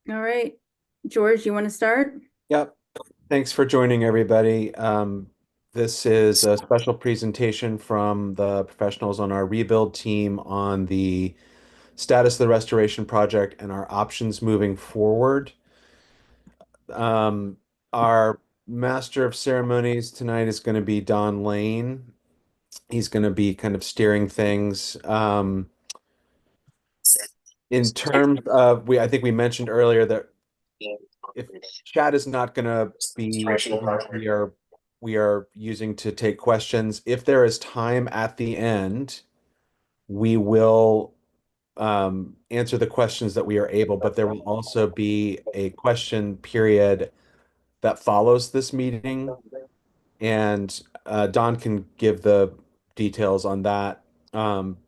All right. George, you want to start? Yep. Thanks for joining, everybody. This is a special presentation from the professionals on our rebuild team on the status of the restoration project and our options moving forward. Um, our master of ceremonies tonight is going to be Don Lane. He's going to be kind of steering things. In terms of, I think we mentioned earlier that if chat is not going to be something that we are using to take questions, if there is time at the end, we will answer the questions that we are able, but there will also be a question period that follows this meeting, and Don can give the details on that.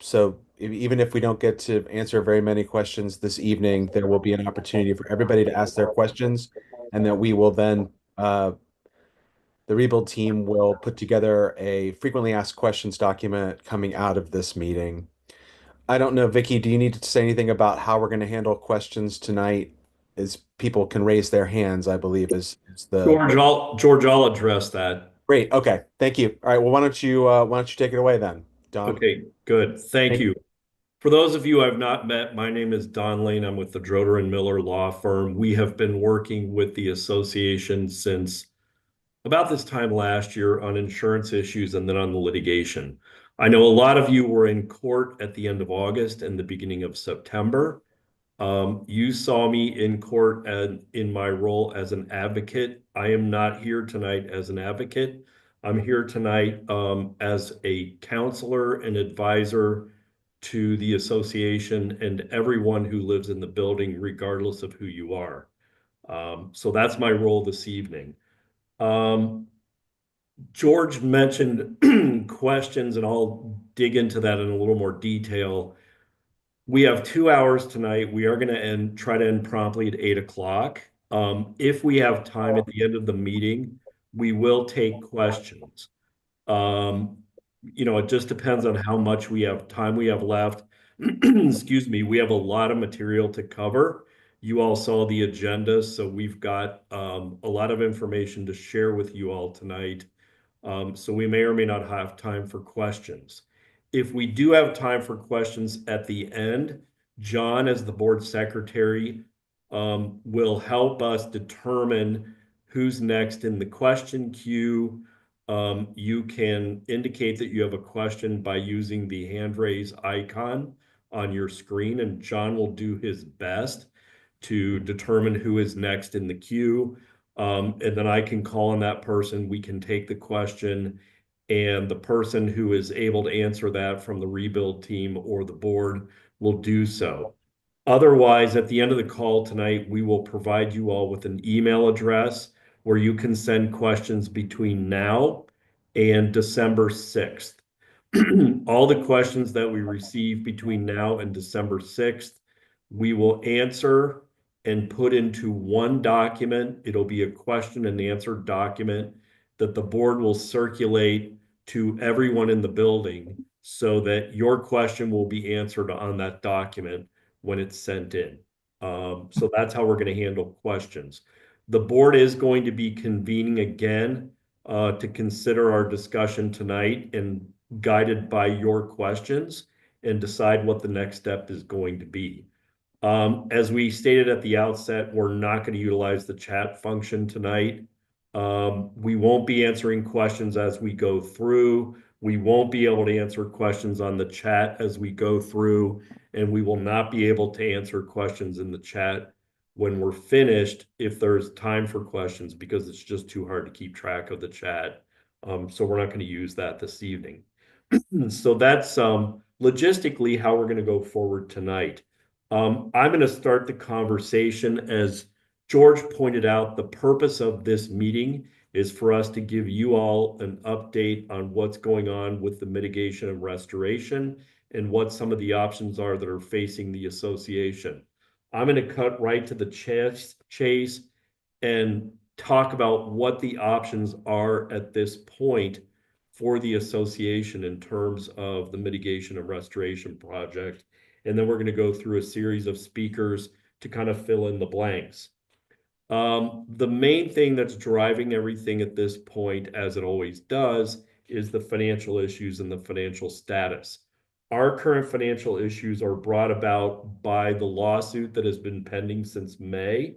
So even if we don't get to answer very many questions this evening, there will be an opportunity for everybody to ask their questions, and that we will then the rebuild team will put together a frequently asked questions document coming out of this meeting. I don't know, Vicky, do you need to say anything about how we're going to handle questions tonight? Is people can raise their hands, I believe, is the George, I'll address that. great. Okay, thank you. All right, well, why don't you take it away then, Don? Okay, good. Thank Thank you. For those of you I've not met, my name is Don Lane. I'm with the Droder and Miller Law Firm. We have been working with the association since about this time last year on insurance issues and then on the litigation. I know a lot of you were in court at the end of August and the beginning of September. You saw me in court and in my role as an advocate. I am not here tonight as an advocate. I'm here tonight as a counselor and advisor to the association and everyone who lives in the building, regardless of who you are. So that's my role this evening. Um, George mentioned questions, and I'll dig into that in a little more detail. We have 2 hours tonight. We are going to try to end promptly at 8 o'clock. If we have time at the end of the meeting, we will take questions. Um, it just depends on how much time we have left. Excuse me, we have a lot of material to cover. You all saw the agenda, so we've got a lot of information to share with you all tonight. So we may or may not have time for questions. If we do have time for questions at the end, John, as the board secretary, will help us determine who's next in the question queue. You can indicate that you have a question by using the hand raise icon on your screen, and John will do his best to determine who is next in the queue. And then I can call on that person. We can take the question, and the person who is able to answer that from the rebuild team or the board will do so. Otherwise, at the end of the call tonight, we will provide you all with an email address where you can send questions between now and December 6th. All the questions that we receive between now and December 6th, we will answer and put into one document. It'll be a question and answer document that the board will circulate to everyone in the building so that your question will be answered on that document when it's sent in. So that's how we're going to handle questions. The board is going to be convening again to consider our discussion tonight and guided by your questions and decide what the next step is going to be. As we stated at the outset, we're not going to utilize the chat function tonight. We won't be answering questions as we go through. We won't be able to answer questions on the chat as we go through, and we will not be able to answer questions in the chat when we're finished if there's time for questions, because it's just too hard to keep track of the chat. So we're not going to use that this evening. So that's logistically how we're going to go forward tonight. I'm going to start the conversation. As George pointed out, the purpose of this meeting is for us to give you all an update on what's going on with the mitigation and restoration and what some of the options are that are facing the association. I'm going to cut right to the chase and talk about what the options are at this point for the association in terms of the mitigation and restoration project. And then we're going to go through a series of speakers to kind of fill in the blanks. The main thing that's driving everything at this point, as it always does, is the financial issues and the financial status. Our current financial issues are brought about by the lawsuit that has been pending since May,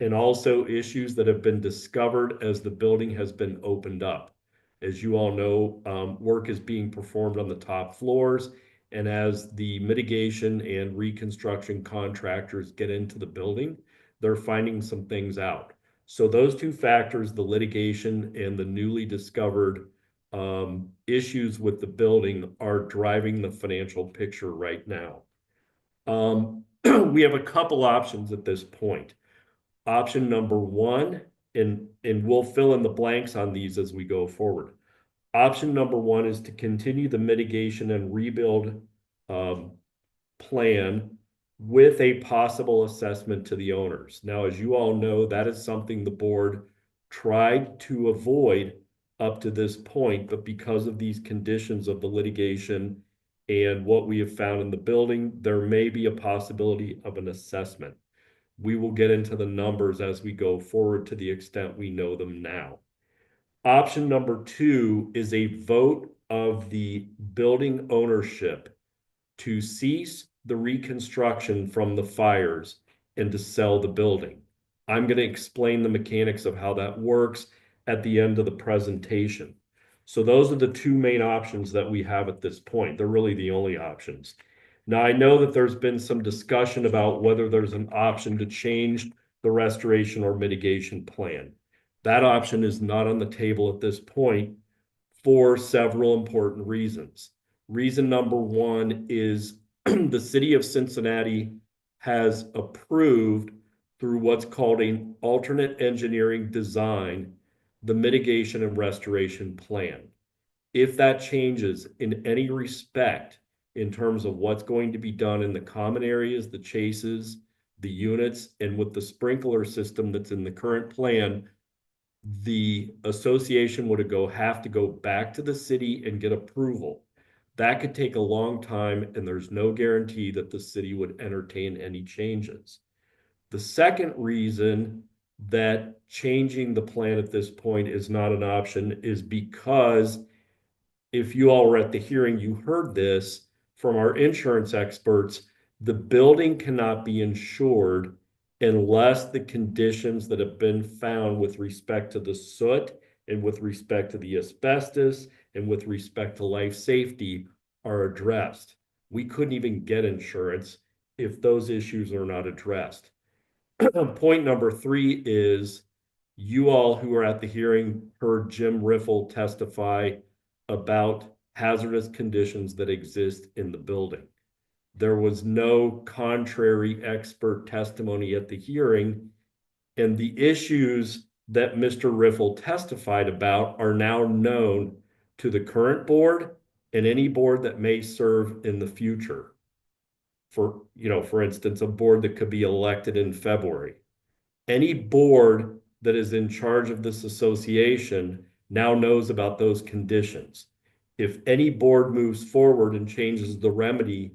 and also issues that have been discovered as the building has been opened up. As you all know, work is being performed on the top floors, and as the mitigation and reconstruction contractors get into the building, they're finding some things out. So those two factors, the litigation and the newly discovered issues with the building, are driving the financial picture right now. We have a couple options at this point. Option number one, and we'll fill in the blanks on these as we go forward. Option number one is to continue the mitigation and rebuild plan with a possible assessment to the owners. Now, as you all know, that is something the board tried to avoid up to this point, but because of these conditions of the litigation and what we have found in the building, there may be a possibility of an assessment. We will get into the numbers as we go forward to the extent we know them now. Option number two is a vote of the building ownership to cease the reconstruction from the fires and to sell the building. I'm going to explain the mechanics of how that works at the end of the presentation. So those are the two main options that we have at this point. They're really the only options. Now, I know that there's been some discussion about whether there's an option to change the restoration or mitigation plan. That option is not on the table at this point for several important reasons. Reason number one is the city of Cincinnati has approved, through what's called an alternate engineering design, the mitigation and restoration plan. If that changes in any respect in terms of what's going to be done in the common areas, the chases, the units, and with the sprinkler system that's in the current plan, the association would have to go back to the city and get approval. That could take a long time, and there's no guarantee that the city would entertain any changes. The second reason that changing the plan at this point is not an option is because, if you all were at the hearing, you heard this from our insurance experts, the building cannot be insured unless the conditions that have been found with respect to the soot and with respect to the asbestos and with respect to life safety are addressed. We couldn't even get insurance if those issues are not addressed. Point number three is, you all who are at the hearing heard Jim Riffle testify about hazardous conditions that exist in the building. There was no contrary expert testimony at the hearing, and the issues that Mr. Riffle testified about are now known to the current board and any board that may serve in the future. For instance, a board that could be elected in February. Any board that is in charge of this association now knows about those conditions. If any board moves forward and changes the remedy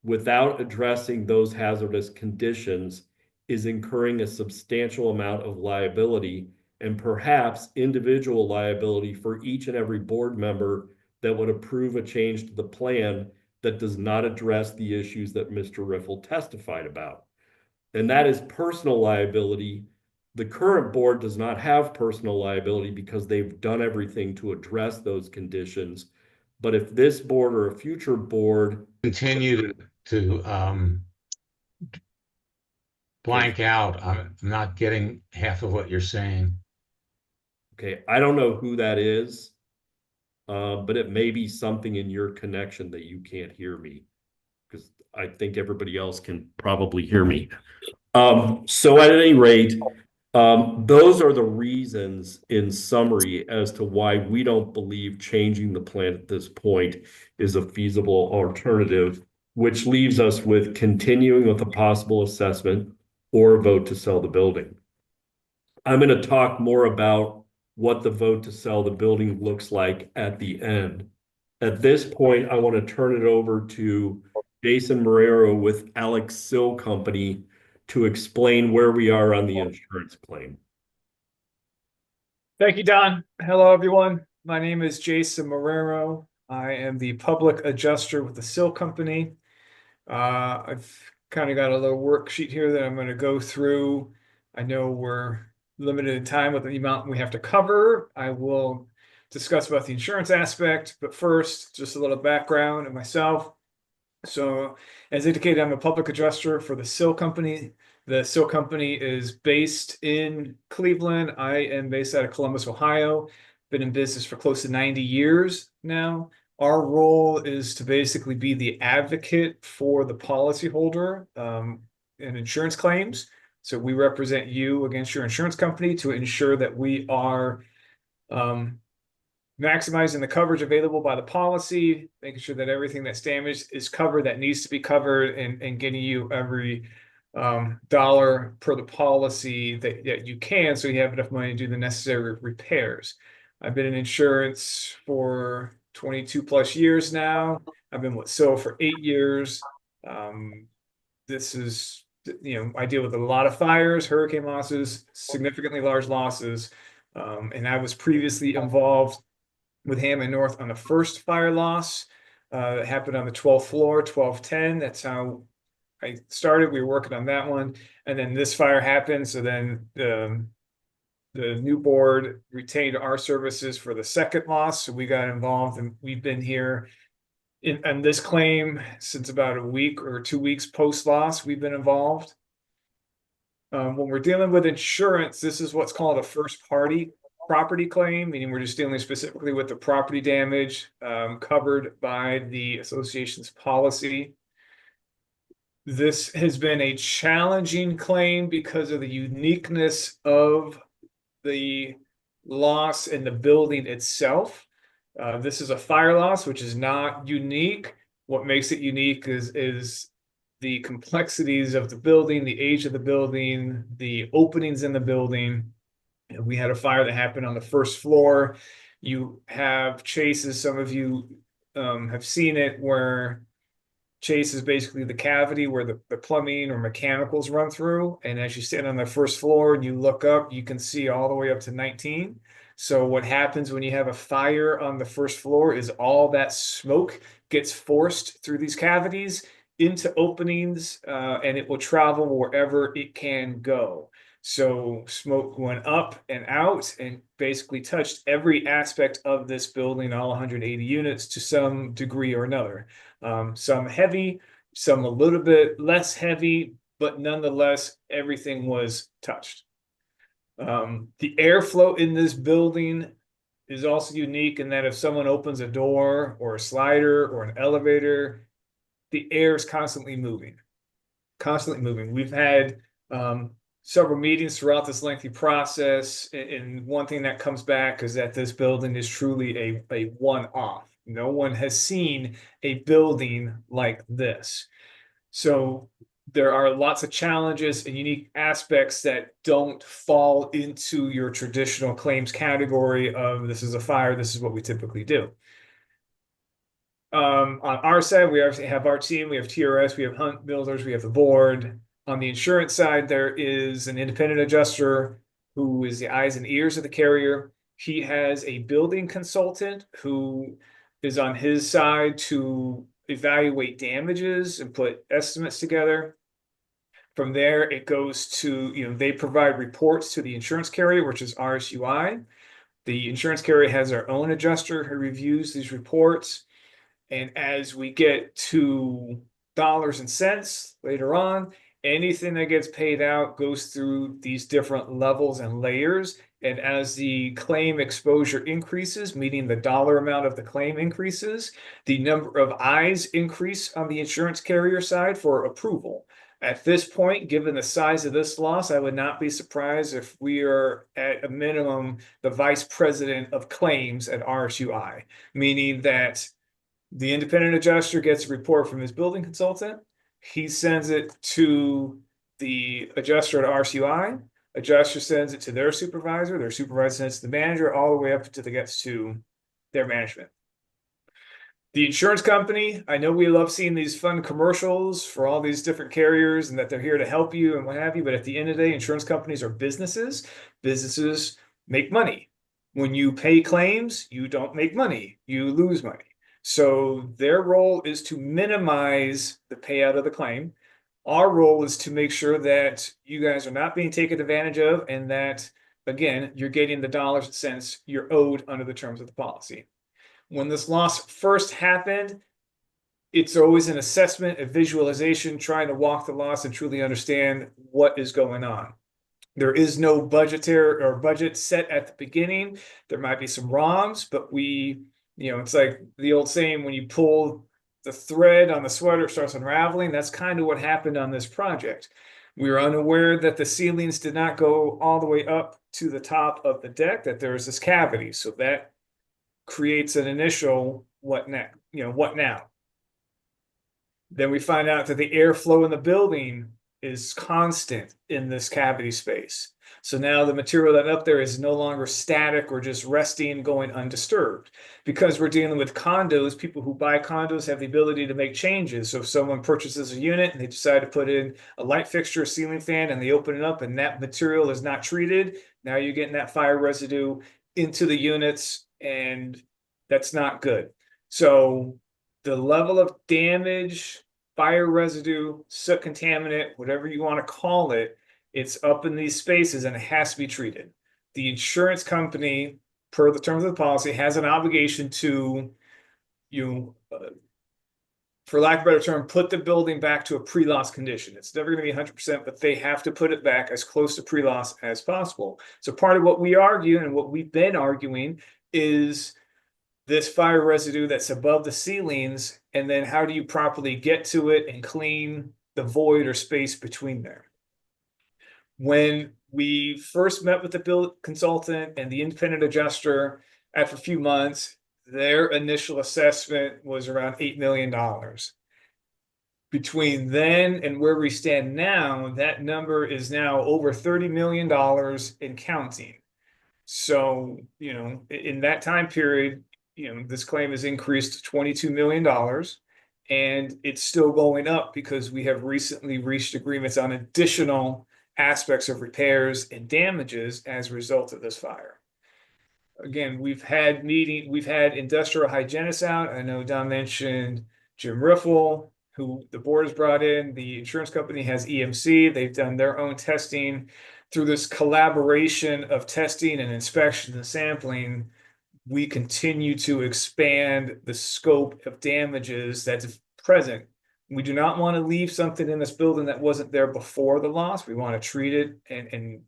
without addressing those hazardous conditions, is incurring a substantial amount of liability and perhaps individual liability for each and every board member that would approve a change to the plan that does not address the issues that Mr. Riffle testified about. And that is personal liability. The current board does not have personal liability because they've done everything to address those conditions. But if this board or a future board continue to blank out, I'm not getting half of what you're saying. Okay, I don't know who that is, but it may be something in your connection that you can't hear me, because I think everybody else can probably hear me. So at any rate, those are the reasons in summary as to why we don't believe changing the plan at this point is a feasible alternative, which leaves us with continuing with a possible assessment or a vote to sell the building. I'm going to talk more about what the vote to sell the building looks like at the end. At this point, I want to turn it over to Jason Marrero with Alex Sill Company to explain where we are on the insurance claim. Thank you, Don. Hello, everyone. My name is Jason Marrero. I am the public adjuster with the Sill Company. I've kind of got a little worksheet here that I'm going to go through. I know we're limited in time with the amount we have to cover. I will discuss about the insurance aspect, but first, just a little background of myself. So, as indicated, I'm a public adjuster for the Sill Company. The Sill Company is based in Cleveland. I am based out of Columbus, Ohio. Been in business for close to 90 years now. Our role is to basically be the advocate for the policyholder in insurance claims. So we represent you against your insurance company to ensure that we are maximizing the coverage available by the policy, making sure that everything that's damaged is covered that needs to be covered, and getting you every dollar per the policy that you can, so you have enough money to do the necessary repairs. I've been in insurance for 22 plus years now. I've been with Sill for 8 years. This is, I deal with a lot of fires, hurricane losses, significantly large losses. And I was previously involved with Hammond North on the first fire loss that happened on the 12th floor, 1210. That's how I started. We were working on that one. And then this fire happened. So then the new board retained our services for the second loss. So we got involved, and we've been here in this claim since about a week or 2 weeks post loss. We've been involved. When we're dealing with insurance, this is what's called a first party property claim, meaning we're just dealing specifically with the property damage covered by the association's policy. This has been a challenging claim because of the uniqueness of the loss in the building itself. This is a fire loss, which is not unique. What makes it unique is the complexities of the building, the age of the building, the openings in the building. And we had a fire that happened on the first floor. You have chases, some of you have seen it, where chase is basically the cavity where the plumbing or mechanicals run through. And as you stand on the first floor and you look up, you can see all the way up to 19. So what happens when you have a fire on the first floor is all that smoke gets forced through these cavities into openings, and it will travel wherever it can go. So smoke went up and out and basically touched every aspect of this building, all 180 units, to some degree or another. Some heavy, some a little bit less heavy, but nonetheless, everything was touched. The airflow in this building is also unique in that if someone opens a door or a slider or an elevator, the air is constantly moving, constantly moving. We've had several meetings throughout this lengthy process, and one thing that comes back is that this building is truly a one-off. No one has seen a building like this. So there are lots of challenges and unique aspects that don't fall into your traditional claims category of this is a fire, this is what we typically do. On our side, we obviously have our team, we have TRS, we have Hunt Builders, we have the board. On the insurance side, there is an independent adjuster who is the eyes and ears of the carrier. He has a building consultant who is on his side to evaluate damages and put estimates together. From there, it goes to, they provide reports to the insurance carrier, which is RSUI. The insurance carrier has their own adjuster who reviews these reports. And as we get to dollars and cents later on, anything that gets paid out goes through these different levels and layers. And as the claim exposure increases, meaning the dollar amount of the claim increases, the number of eyes increase on the insurance carrier side for approval. At this point, given the size of this loss, I would not be surprised if we are at a minimum the vice president of claims at RSUI, meaning that the independent adjuster gets a report from his building consultant. He sends it to the adjuster at RSUI. Adjuster sends it to their supervisor sends it to the manager, all the way up until it gets to their management. The insurance company, I know we love seeing these fun commercials for all these different carriers and that they're here to help you and what have you, but at the end of the day, insurance companies are businesses. Businesses make money. When you pay claims, you don't make money, you lose money. So their role is to minimize the payout of the claim. Our role is to make sure that you guys are not being taken advantage of and that, again, you're getting the dollars and cents you're owed under the terms of the policy. When this loss first happened, it's always an assessment, a visualization, trying to walk the loss and truly understand what is going on. There is no budgetary or budget set at the beginning. There might be some ROMs, but it's like the old saying, when you pull the thread on the sweater, it starts unraveling. That's kind of what happened on this project. We were unaware that the ceilings did not go all the way up to the top of the deck, that there was this cavity. So that creates an initial what now? Then we find out that the airflow in the building is constant in this cavity space. So now the material that's up there is no longer static or just resting, going undisturbed. Because we're dealing with condos, people who buy condos have the ability to make changes. So if someone purchases a unit and they decide to put in a light fixture, a ceiling fan, and they open it up and that material is not treated, now you're getting that fire residue into the units, and that's not good. So the level of damage, fire residue, soot contaminant, whatever you want to call it, it's up in these spaces and it has to be treated. The insurance company, per the terms of the policy, has an obligation to, for lack of a better term, put the building back to a pre-loss condition. It's never going to be 100%, but they have to put it back as close to pre-loss as possible. So part of what we argue and what we've been arguing is this fire residue that's above the ceilings, and then how do you properly get to it and clean the void or space between there. When we first met with the build consultant and the independent adjuster after a few months, their initial assessment was around $8 million. Between then and where we stand now, that number is now over $30 million and counting. So, in that time period, this claim has increased to $22 million, and it's still going up because we have recently reached agreements on additional aspects of repairs and damages as a result of this fire. Again, we've had industrial hygienists out. I know Don mentioned Jim Riffle, who the board has brought in. The insurance company has EMC. They've done their own testing. Through this collaboration of testing and inspection and sampling, we continue to expand the scope of damages that's present. We do not want to leave something in this building that wasn't there before the loss. We want to treat it and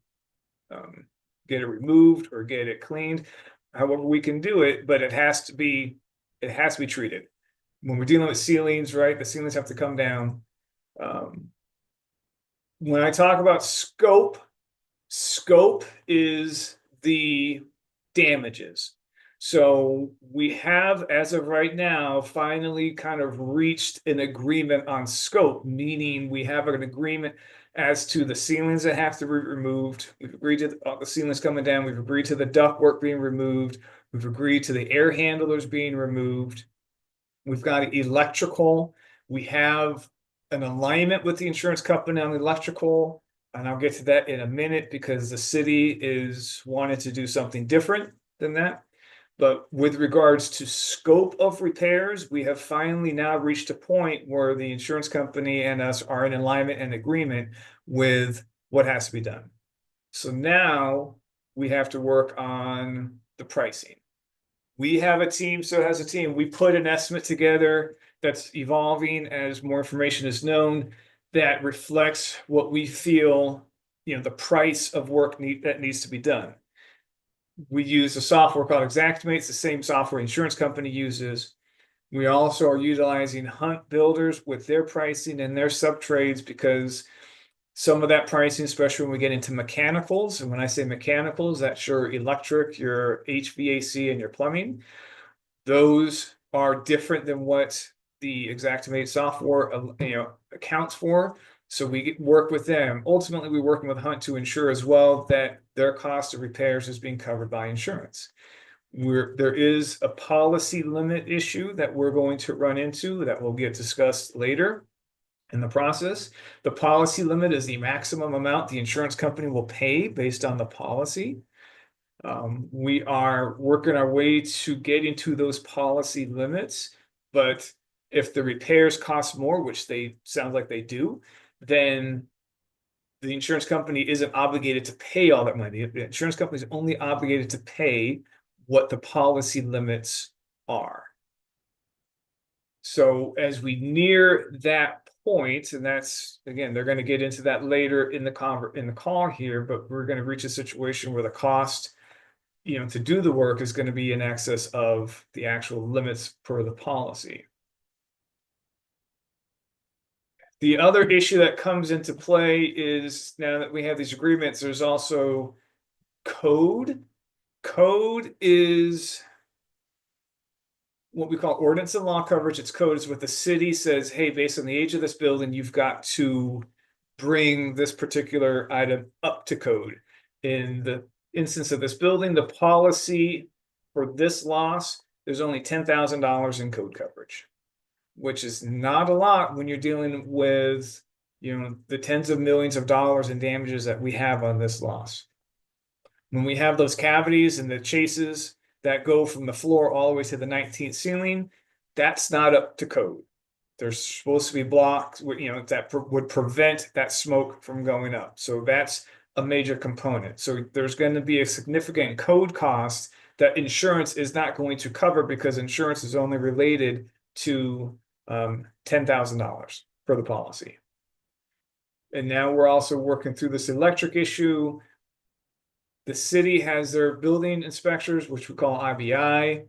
get it removed or get it cleaned. However we can do it, but it has to be treated. When we're dealing with ceilings, right? The ceilings have to come down. When I talk about scope is the damages. So we have, as of right now, finally kind of reached an agreement on scope, meaning we have an agreement as to the ceilings that have to be removed. We've agreed to the ceilings coming down. We've agreed to the ductwork being removed. We've agreed to the air handlers being removed. We've got electrical. We have an alignment with the insurance company on the electrical, and I'll get to that in a minute because the city is wanting to do something different than that. But with regards to scope of repairs, we have finally now reached a point where the insurance company and us are in alignment and agreement with what has to be done. So now we have to work on the pricing. We have a team, so has a team. We put an estimate together that's evolving as more information is known that reflects what we feel, the price of work that needs to be done. We use a software called Xactimate. It's the same software insurance company uses. We also are utilizing Hunt Builders with their pricing and their sub-trades because some of that pricing, especially when we get into mechanicals, and when I say mechanicals, that's your electric, your HVAC, and your plumbing. Those are different than what the Xactimate software accounts for. So we work with them. Ultimately, we're working with Hunt to ensure as well that their cost of repairs is being covered by insurance. There is a policy limit issue that we're going to run into that will get discussed later in the process. The policy limit is the maximum amount the insurance company will pay based on the policy. We are working our way to getting to those policy limits, but if the repairs cost more, which they sound like they do, then the insurance company isn't obligated to pay all that money. The insurance company is only obligated to pay what the policy limits are. So as we near that point, and that's, again, they're going to get into that later in the call here, but we're going to reach a situation where the cost, to do the work is going to be in excess of the actual limits per the policy. The other issue that comes into play is, now that we have these agreements, there's also code. Code is what we call ordinance and law coverage. It's code is what the city says, hey, based on the age of this building, you've got to bring this particular item up to code. In the instance of this building, the policy for this loss, there's only $10,000 in code coverage, which is not a lot when you're dealing with, the tens of millions of dollars in damages that we have on this loss. When we have those cavities and the chases that go from the floor all the way to the 19th ceiling, that's not up to code. There's supposed to be blocks, that would prevent that smoke from going up. So that's a major component. So there's going to be a significant code cost that insurance is not going to cover because insurance is only related to $10,000 for the policy. And now we're also working through this electric issue. The city has their building inspectors, which we call IBI.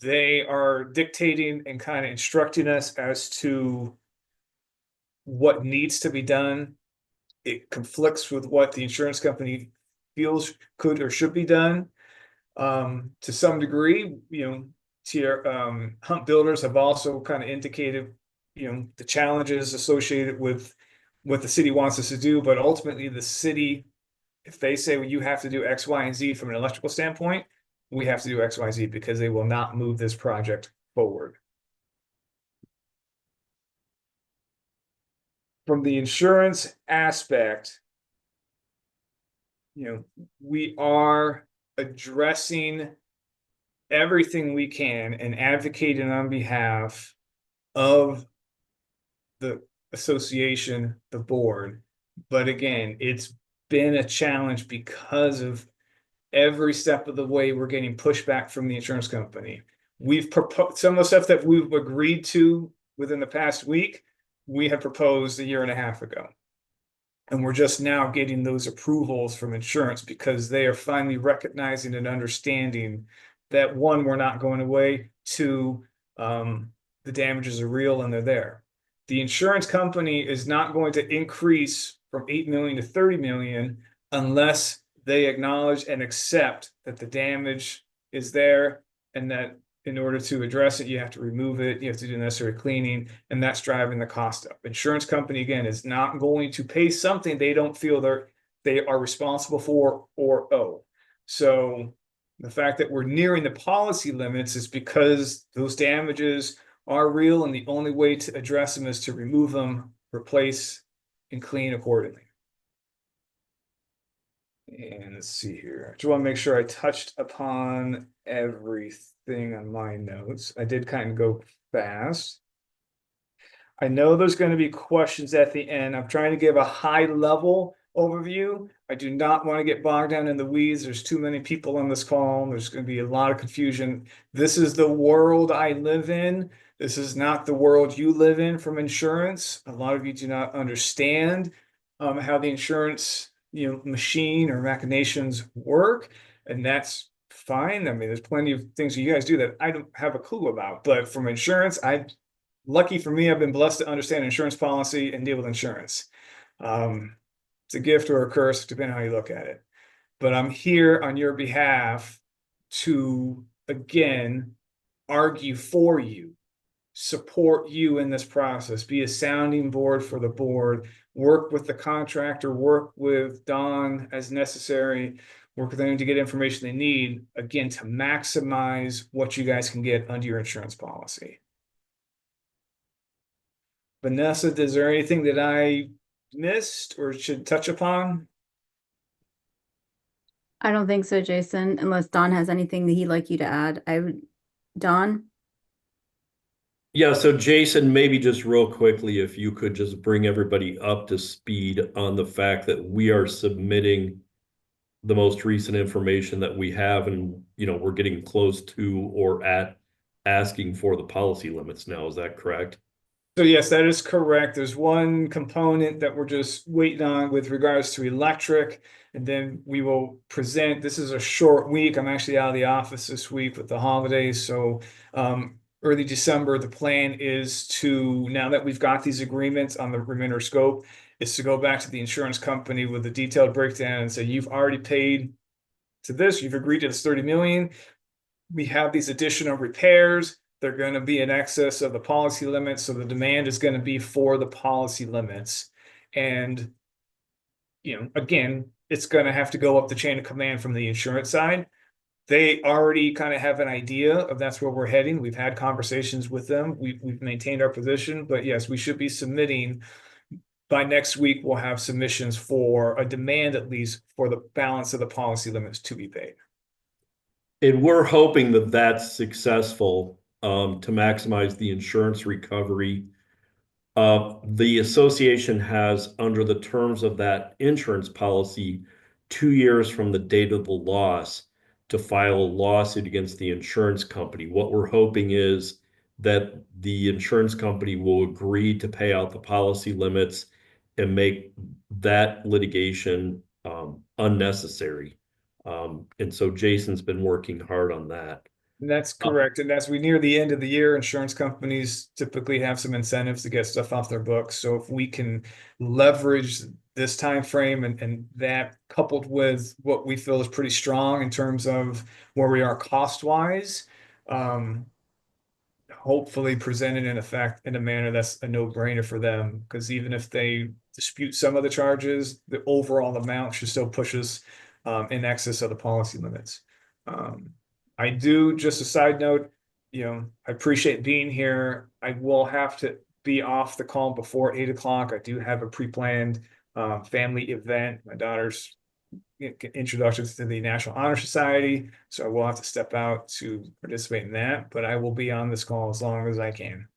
They are dictating and kind of instructing us as to what needs to be done. It conflicts with what the insurance company feels could or should be done. To some degree, Hunt Builders have also kind of indicated, the challenges associated with what the city wants us to do, but ultimately the city, if they say, well, you have to do X, Y, and Z from an electrical standpoint, we have to do X, Y, Z because they will not move this project forward. From the insurance aspect, we are addressing everything we can and advocating on behalf of the association, the board. But again, it's been a challenge because of every step of the way we're getting pushback from the insurance company. We've proposed some of the stuff that we've agreed to within the past week, we had proposed a year and a half ago. And we're just now getting those approvals from insurance because they are finally recognizing and understanding that, one, we're not going away, two, the damages are real and they're there. The insurance company is not going to increase from 8 million to 30 million unless they acknowledge and accept that the damage is there and that in order to address it, you have to remove it, you have to do necessary cleaning, and that's driving the cost up. Insurance company, again, is not going to pay something they don't feel they are responsible for or owe. So the fact that we're nearing the policy limits is because those damages are real, and the only way to address them is to remove them, replace, and clean accordingly. And let's see here. I just want to make sure I touched upon everything on my notes. I did kind of go fast. I know there's going to be questions at the end. I'm trying to give a high level overview. I do not want to get bogged down in the weeds. There's too many people on this call. There's going to be a lot of confusion. This is the world I live in. This is not the world you live in from insurance. A lot of you do not understand how the insurance machine or machinations work, and that's fine. I mean, there's plenty of things you guys do that I don't have a clue about, but from insurance, lucky for me, I've been blessed to understand insurance policy and deal with insurance. It's a gift or a curse, depending on how you look at it. But I'm here on your behalf to, again, argue for you, support you in this process, be a sounding board for the board, work with the contractor, work with Don as necessary. work with them to get information they need, again, to maximize what you guys can get under your insurance policy. Vanessa, is there anything that I missed or should touch upon? I don't think so, Jason, unless Don has anything that he'd like you to add. Don? Yeah, so Jason, maybe just real quickly, if you could just bring everybody up to speed on the fact that we are submitting the most recent information that we have, and we're getting close to or at asking for the policy limits now. Is that correct? So yes, that is correct. There's one component that we're just waiting on with regards to electric, and then we will present. This is a short week. I'm actually out of the office this week with the holidays, so early December, the plan is to, now that we've got these agreements on the remainder scope, is to go back to the insurance company with a detailed breakdown and say, you've already paid to this, you've agreed to this 30 million. We have these additional repairs. They're going to be in excess of the policy limits. So the demand is going to be for the policy limits. And, again, it's going to have to go up the chain of command from the insurance side. They already kind of have an idea of that's where we're heading. We've had conversations with them. We've maintained our position, but yes, we should be submitting by next week. We'll have submissions for a demand, at least for the balance of the policy limits to be paid. And we're hoping that that's successful to maximize the insurance recovery. The association has, under the terms of that insurance policy, 2 years from the date of the loss to file a lawsuit against the insurance company. What we're hoping is that the insurance company will agree to pay out the policy limits and make that litigation unnecessary. And so Jason's been working hard on that. And that's correct. And as we near the end of the year, insurance companies typically have some incentives to get stuff off their books. So if we can leverage this time frame and that coupled with what we feel is pretty strong in terms of where we are cost wise, hopefully presented in a manner that's a no-brainer for them, because even if they dispute some of the charges, the overall amount should still push us in excess of the policy limits. I do, just a side note, I appreciate being here. I will have to be off the call before 8 o'clock. I do have a pre-planned family event. My daughter's introduction to the National Honor Society, so I will have to step out to participate in that, but I will be on this call as long as I can.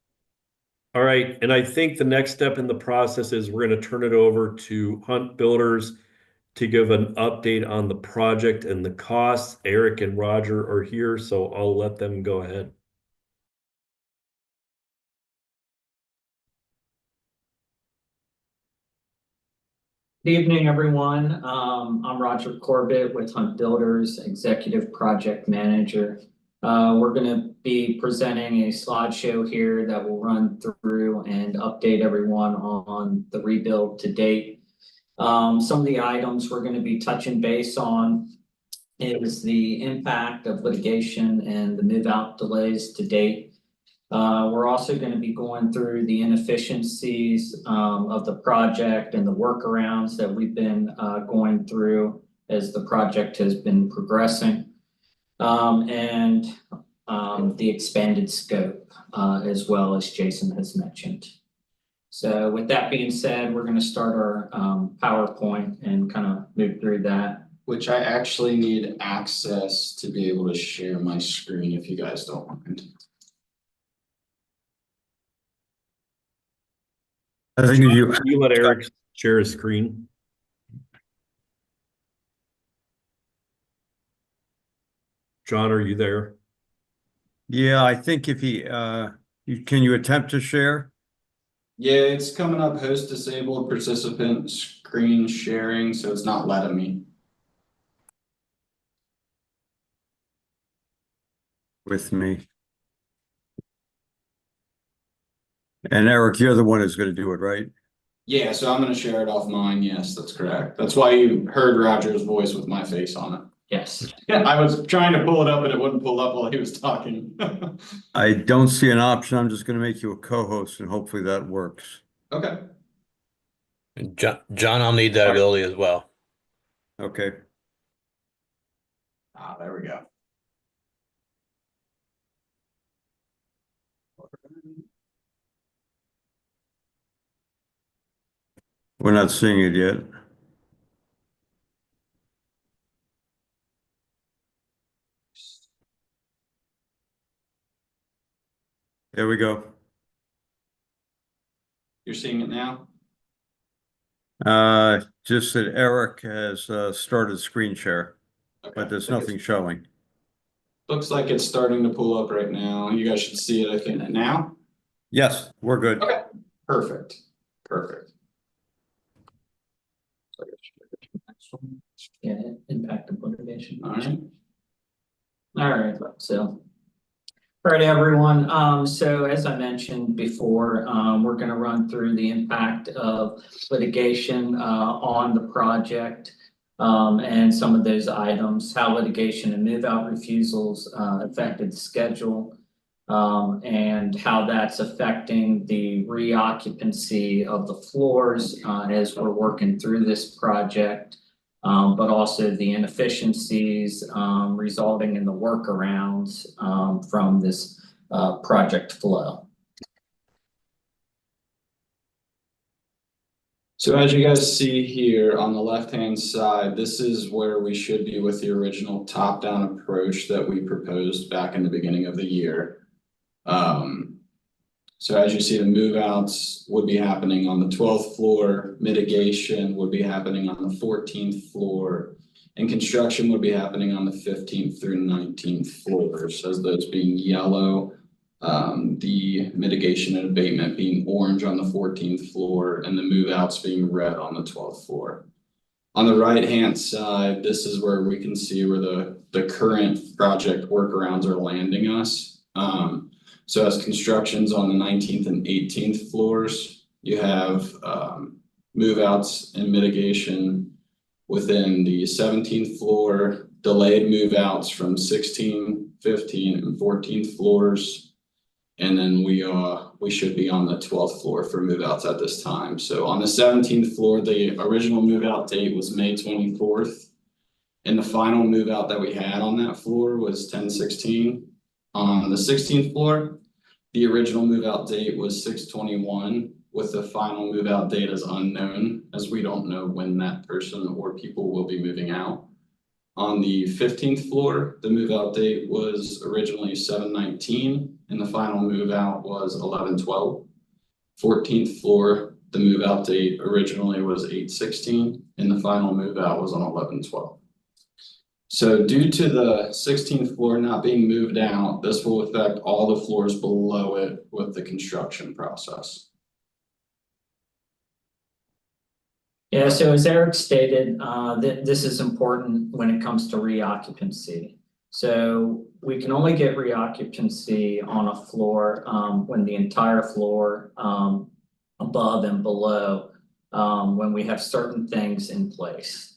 All right, and I think the next step in the process is we're going to turn it over to Hunt Builders to give an update on the project and the costs. Eric and Roger are here, so I'll let them go ahead. Good evening, everyone. I'm Roger Corbett with Hunt Builders, Executive Project Manager. We're going to be presenting a slideshow here that will run through and update everyone on the rebuild to date. Some of the items we're going to be touching base on is the impact of litigation and the move-out delays to date. We're also going to be going through the inefficiencies of the project and the workarounds that we've been going through as the project has been progressing, and the expanded scope as well, as Jason has mentioned. So with that being said, we're going to start our PowerPoint and kind of move through that. Which I actually need access to be able to share my screen if you guys don't mind. I think You let Eric share his screen. John, are you there? yeah, I think if can you attempt to share? Yeah, it's coming up host disabled participant screen sharing, so it's not letting me. With me. And Eric, you're the one who's going to do it, right? Yeah, so I'm gonna share it off mine. Yes, that's correct. That's why you heard Roger's voice with my face on it. Yes. Yeah, I was trying to pull it up and it wouldn't pull up while he was talking. I don't see an option. I'm just going to make you a co-host and hopefully that works. Okay. John, I'll need that ability as well. Okay. Ah, there we go. We're not seeing it yet. There we go. You're seeing it now? Just that Eric has started screen share, Okay. but there's nothing showing. Looks like it's starting to pull up right now. You guys should see it, I think, now. Yes, we're good. Okay, perfect, perfect. Yeah, impact of litigation. All right. All right, so. All right, everyone. So as I mentioned before, we're going to run through the impact of litigation on the project and some of those items, how litigation and move-out refusals affected the schedule, and how that's affecting the reoccupancy of the floors as we're working through this project. But also the inefficiencies resulting in the workarounds from this project flow. So as you guys see here on the left-hand side, this is where we should be with the original top-down approach that we proposed back in the beginning of the year. So as you see, the move-outs would be happening on the 12th floor, mitigation would be happening on the 14th floor, and construction would be happening on the 15th through 19th floors, as those being yellow, the mitigation and abatement being orange on the 14th floor, and the move-outs being red on the 12th floor. On the right-hand side, this is where we can see where the current project workarounds are landing us. So as construction's on the 19th and 18th floors, you have move-outs and mitigation within the 17th floor, delayed move-outs from 16, 15, and 14th floors. And then we should be on the 12th floor for move-outs at this time. So on the 17th floor, the original move-out date was May 24th. And the final move-out that we had on that floor was 10/16. On the 16th floor, the original move-out date was 6/21, with the final move-out date as unknown, as we don't know when that person or people will be moving out. On the 15th floor, the move-out date was originally 7/19, and the final move-out was 11/12. 14th floor, the move-out date originally was 8/16, and the final move-out was on 11/12. So due to the 16th floor not being moved out, this will affect all the floors below it with the construction process. Yeah, so as Eric stated, this is important when it comes to reoccupancy. So we can only get reoccupancy on a floor when the entire floor above and below, when we have certain things in place.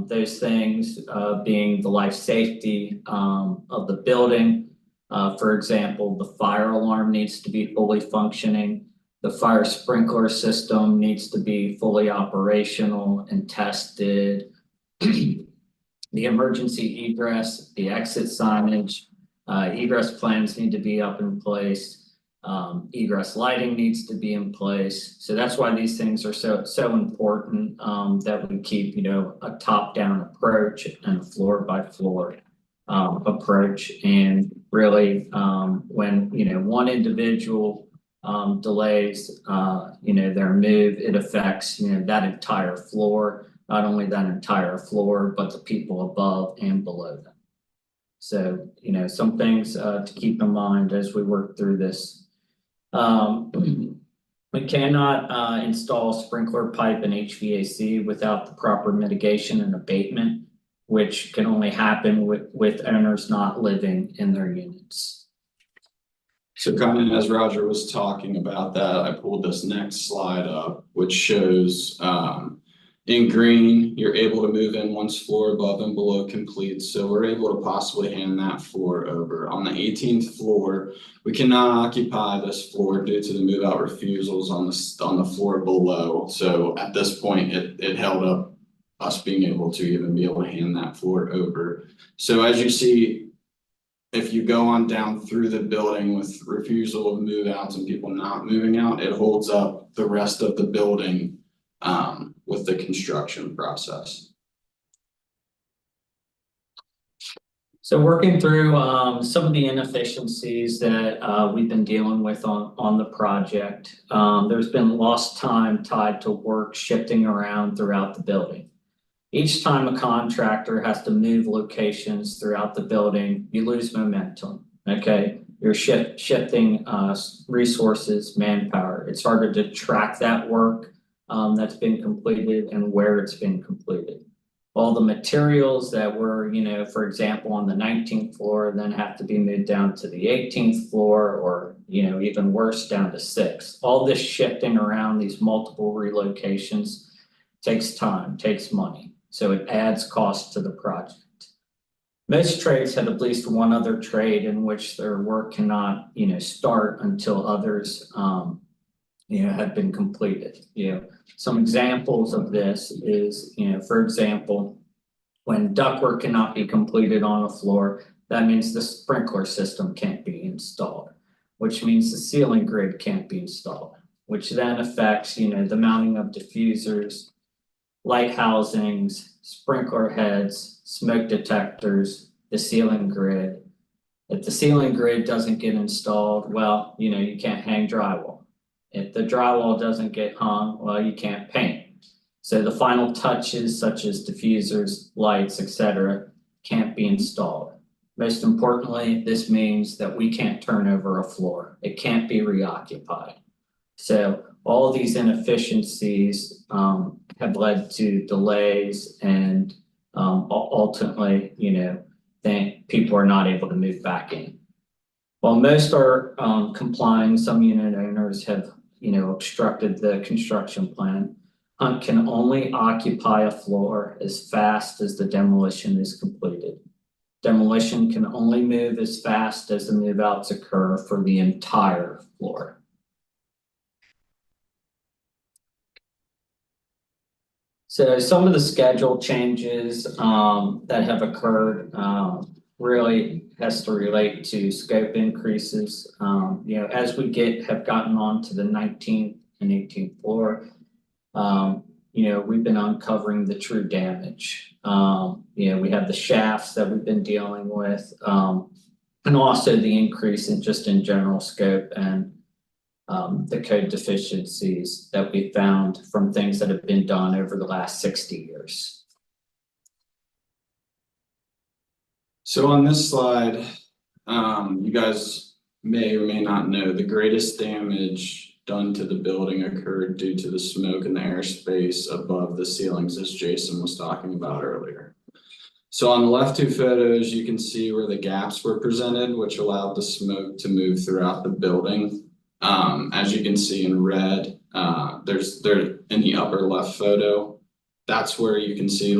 Those things being the life safety of the building. For example, the fire alarm needs to be fully functioning. The fire sprinkler system needs to be fully operational and tested. The emergency egress, the exit signage, egress plans need to be up in place. Egress lighting needs to be in place. So that's why these things are so important that we keep, a top-down approach and a floor-by-floor approach. And really, when, one individual delays, their move, it affects, that entire floor, not only that entire floor, but the people above and below them. So, some things to keep in mind as we work through this. We cannot install sprinkler pipe and HVAC without the proper mitigation and abatement, which can only happen with owners not living in their units. So kind of as Roger was talking about that, I pulled this next slide up, which shows in green, you're able to move in once floor above and below complete. So we're able to possibly hand that floor over. On the 18th floor, we cannot occupy this floor due to the move out refusals on the floor below. So at this point, it held up us being able to even be able to hand that floor over. So as you see, if you go on down through the building with refusal of move outs and people not moving out, it holds up the rest of the building with the construction process. So working through some of the inefficiencies that we've been dealing with on the project, there's been lost time tied to work shifting around throughout the building. Each time a contractor has to move locations throughout the building, you lose momentum, okay? You're shifting resources, manpower. It's harder to track that work that's been completed and where it's been completed. All the materials that were, for example, on the 19th floor then have to be moved down to the 18th floor or, even worse, down to 6. All this shifting around these multiple relocations takes time, takes money. So it adds cost to the project. Most trades have at least one other trade in which their work cannot, start until others, have been completed. Some examples of this is, for example, when ductwork cannot be completed on a floor, that means the sprinkler system can't be installed, which means the ceiling grid can't be installed, which then affects, the mounting of diffusers, light housings, sprinkler heads, smoke detectors, the ceiling grid. If the ceiling grid doesn't get installed, well, you can't hang drywall. If the drywall doesn't get hung, well, you can't paint. So the final touches such as diffusers, lights, etc., can't be installed. Most importantly, this means that we can't turn over a floor. It can't be reoccupied. So all of these inefficiencies have led to delays and ultimately, people are not able to move back in. While most are complying, some unit owners have, obstructed the construction plan. Hunt can only occupy a floor as fast as the demolition is completed. Demolition can only move as fast as the move outs occur for the entire floor. So some of the schedule changes that have occurred really has to relate to scope increases. As we have gotten on to the 19th and 18th floor, we've been uncovering the true damage. We have the shafts that we've been dealing with, and also the increase in general scope and the code deficiencies that we found from things that have been done over the last 60 years. So on this slide, you guys may or may not know the greatest damage done to the building occurred due to the smoke in the airspace above the ceilings, as Jason was talking about earlier. So on the left two photos, you can see where the gaps were presented, which allowed the smoke to move throughout the building. As you can see in red, there in the upper left photo, that's where you can see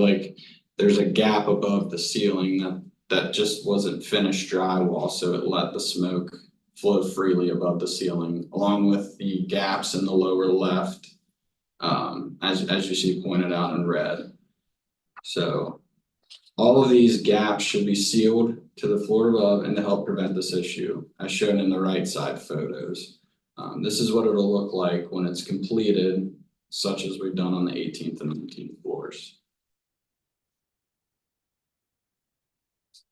there's a gap above the ceiling that just wasn't finished drywall, so it let the smoke flow freely above the ceiling, along with the gaps in the lower left, as you see pointed out in red. So all of these gaps should be sealed to the floor above and to help prevent this issue, as shown in the right side photos. This is what it'll look like when it's completed, such as we've done on the 18th and 19th floors.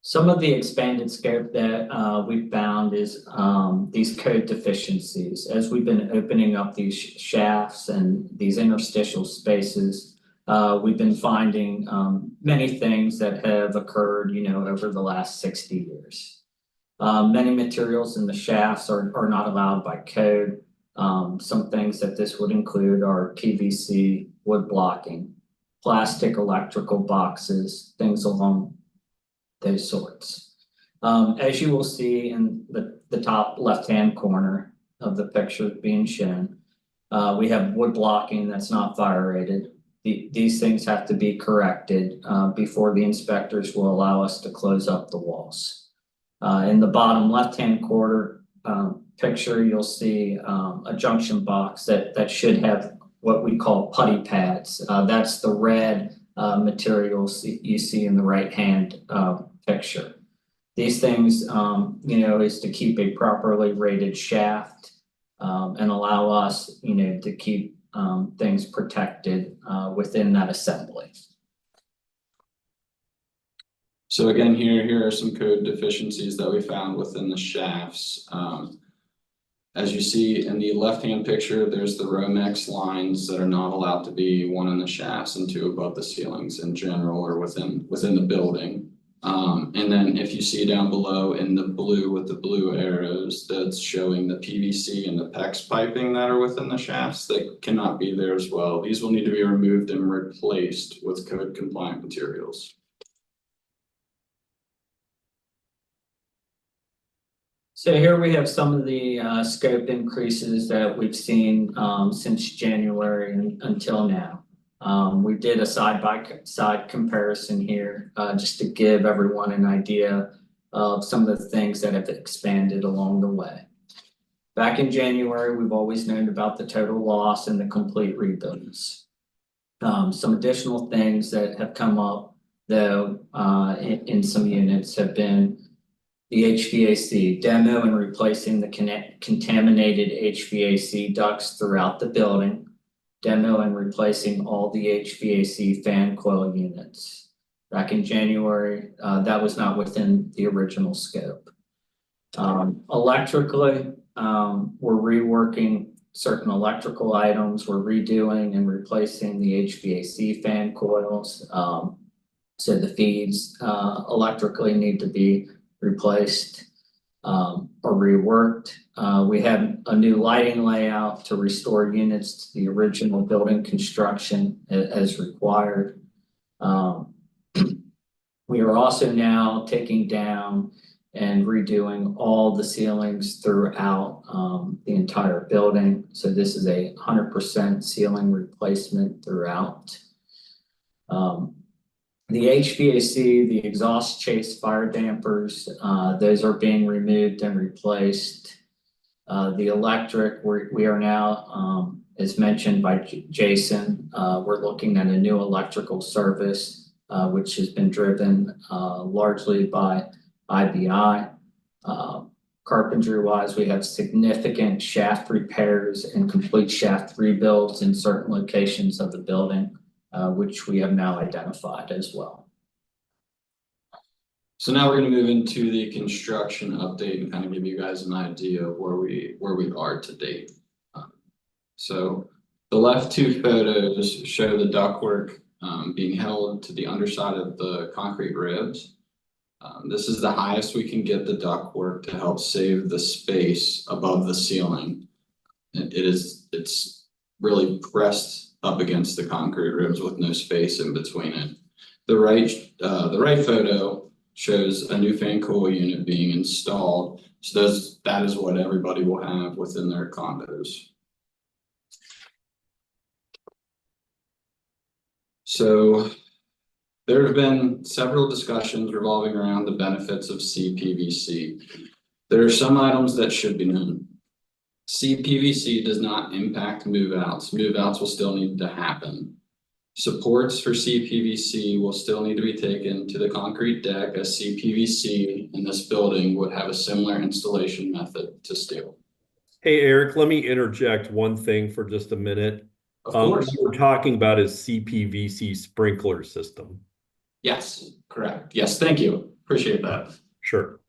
Some of the expanded scope that we found is these code deficiencies. As we've been opening up these shafts and these interstitial spaces, we've been finding many things that have occurred, over the last 60 years. Many materials in the shafts are not allowed by code. Some things that this would include are PVC, wood blocking, plastic electrical boxes, things along those sorts. As you will see in the top left-hand corner of the picture being shown, we have wood blocking that's not fire rated. These things have to be corrected before the inspectors will allow us to close up the walls. In the bottom left-hand corner picture, you'll see a junction box that should have what we call putty pads. That's the red materials you see in the right-hand picture. These things, is to keep a properly rated shaft and allow us, to keep things protected within that assembly. So again, here are some code deficiencies that we found within the shafts. As you see in the left-hand picture, there's the Romex lines that are not allowed to be one in the shafts and two above the ceilings in general or within the building. And then if you see down below in the blue with the blue arrows, that's showing the PVC and the PEX piping that are within the shafts that cannot be there as well. These will need to be removed and replaced with code compliant materials. So here we have some of the scope increases that we've seen since January until now. We did a side-by-side comparison here just to give everyone an idea of some of the things that have expanded along the way. Back in January, we've always known about the total loss and the complete rebuilds. Some additional things that have come up though in some units have been the HVAC demo and replacing the contaminated HVAC ducts throughout the building, demo and replacing all the HVAC fan coil units. Back in January, that was not within the original scope. Electrically, we're reworking certain electrical items. We're redoing and replacing the HVAC fan coils. So the feeds electrically need to be replaced or reworked. We have a new lighting layout to restore units to the original building construction as required. We are also now taking down and redoing all the ceilings throughout the entire building. So this is a 100% ceiling replacement throughout. The HVAC, the exhaust chase fire dampers, those are being removed and replaced. The electric, we are now, as mentioned by Jason, we're looking at a new electrical service, which has been driven largely by IBI. Carpentry-wise, we have significant shaft repairs and complete shaft rebuilds in certain locations of the building. Which we have now identified as well. So now we're going to move into the construction update and kind of give you guys an idea of where we are to date. So the left two photos show the ductwork being held to the underside of the concrete ribs. This is the highest we can get the ductwork to help save the space above the ceiling. It's really pressed up against the concrete ribs with no space in between it. The right photo shows a new fan coil unit being installed. So that is what everybody will have within their condos. So there have been several discussions revolving around the benefits of CPVC. There are some items that should be known. CPVC does not impact move-outs. Move-outs will still need to happen. Supports for CPVC will still need to be taken to the concrete deck, as CPVC in this building would have a similar installation method to steel. Hey, Eric, let me interject one thing for just a minute. Of course. What we're talking about is CPVC sprinkler system. Yes, correct. Yes, thank you. Appreciate that. Sure.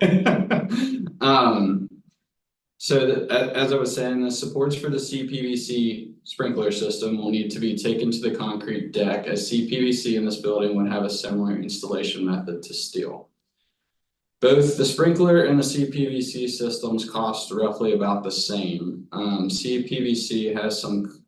So as I was saying, the supports for the CPVC sprinkler system will need to be taken to the concrete deck, as CPVC in this building would have a similar installation method to steel. Both the sprinkler and the CPVC systems cost roughly about the same. CPVC has some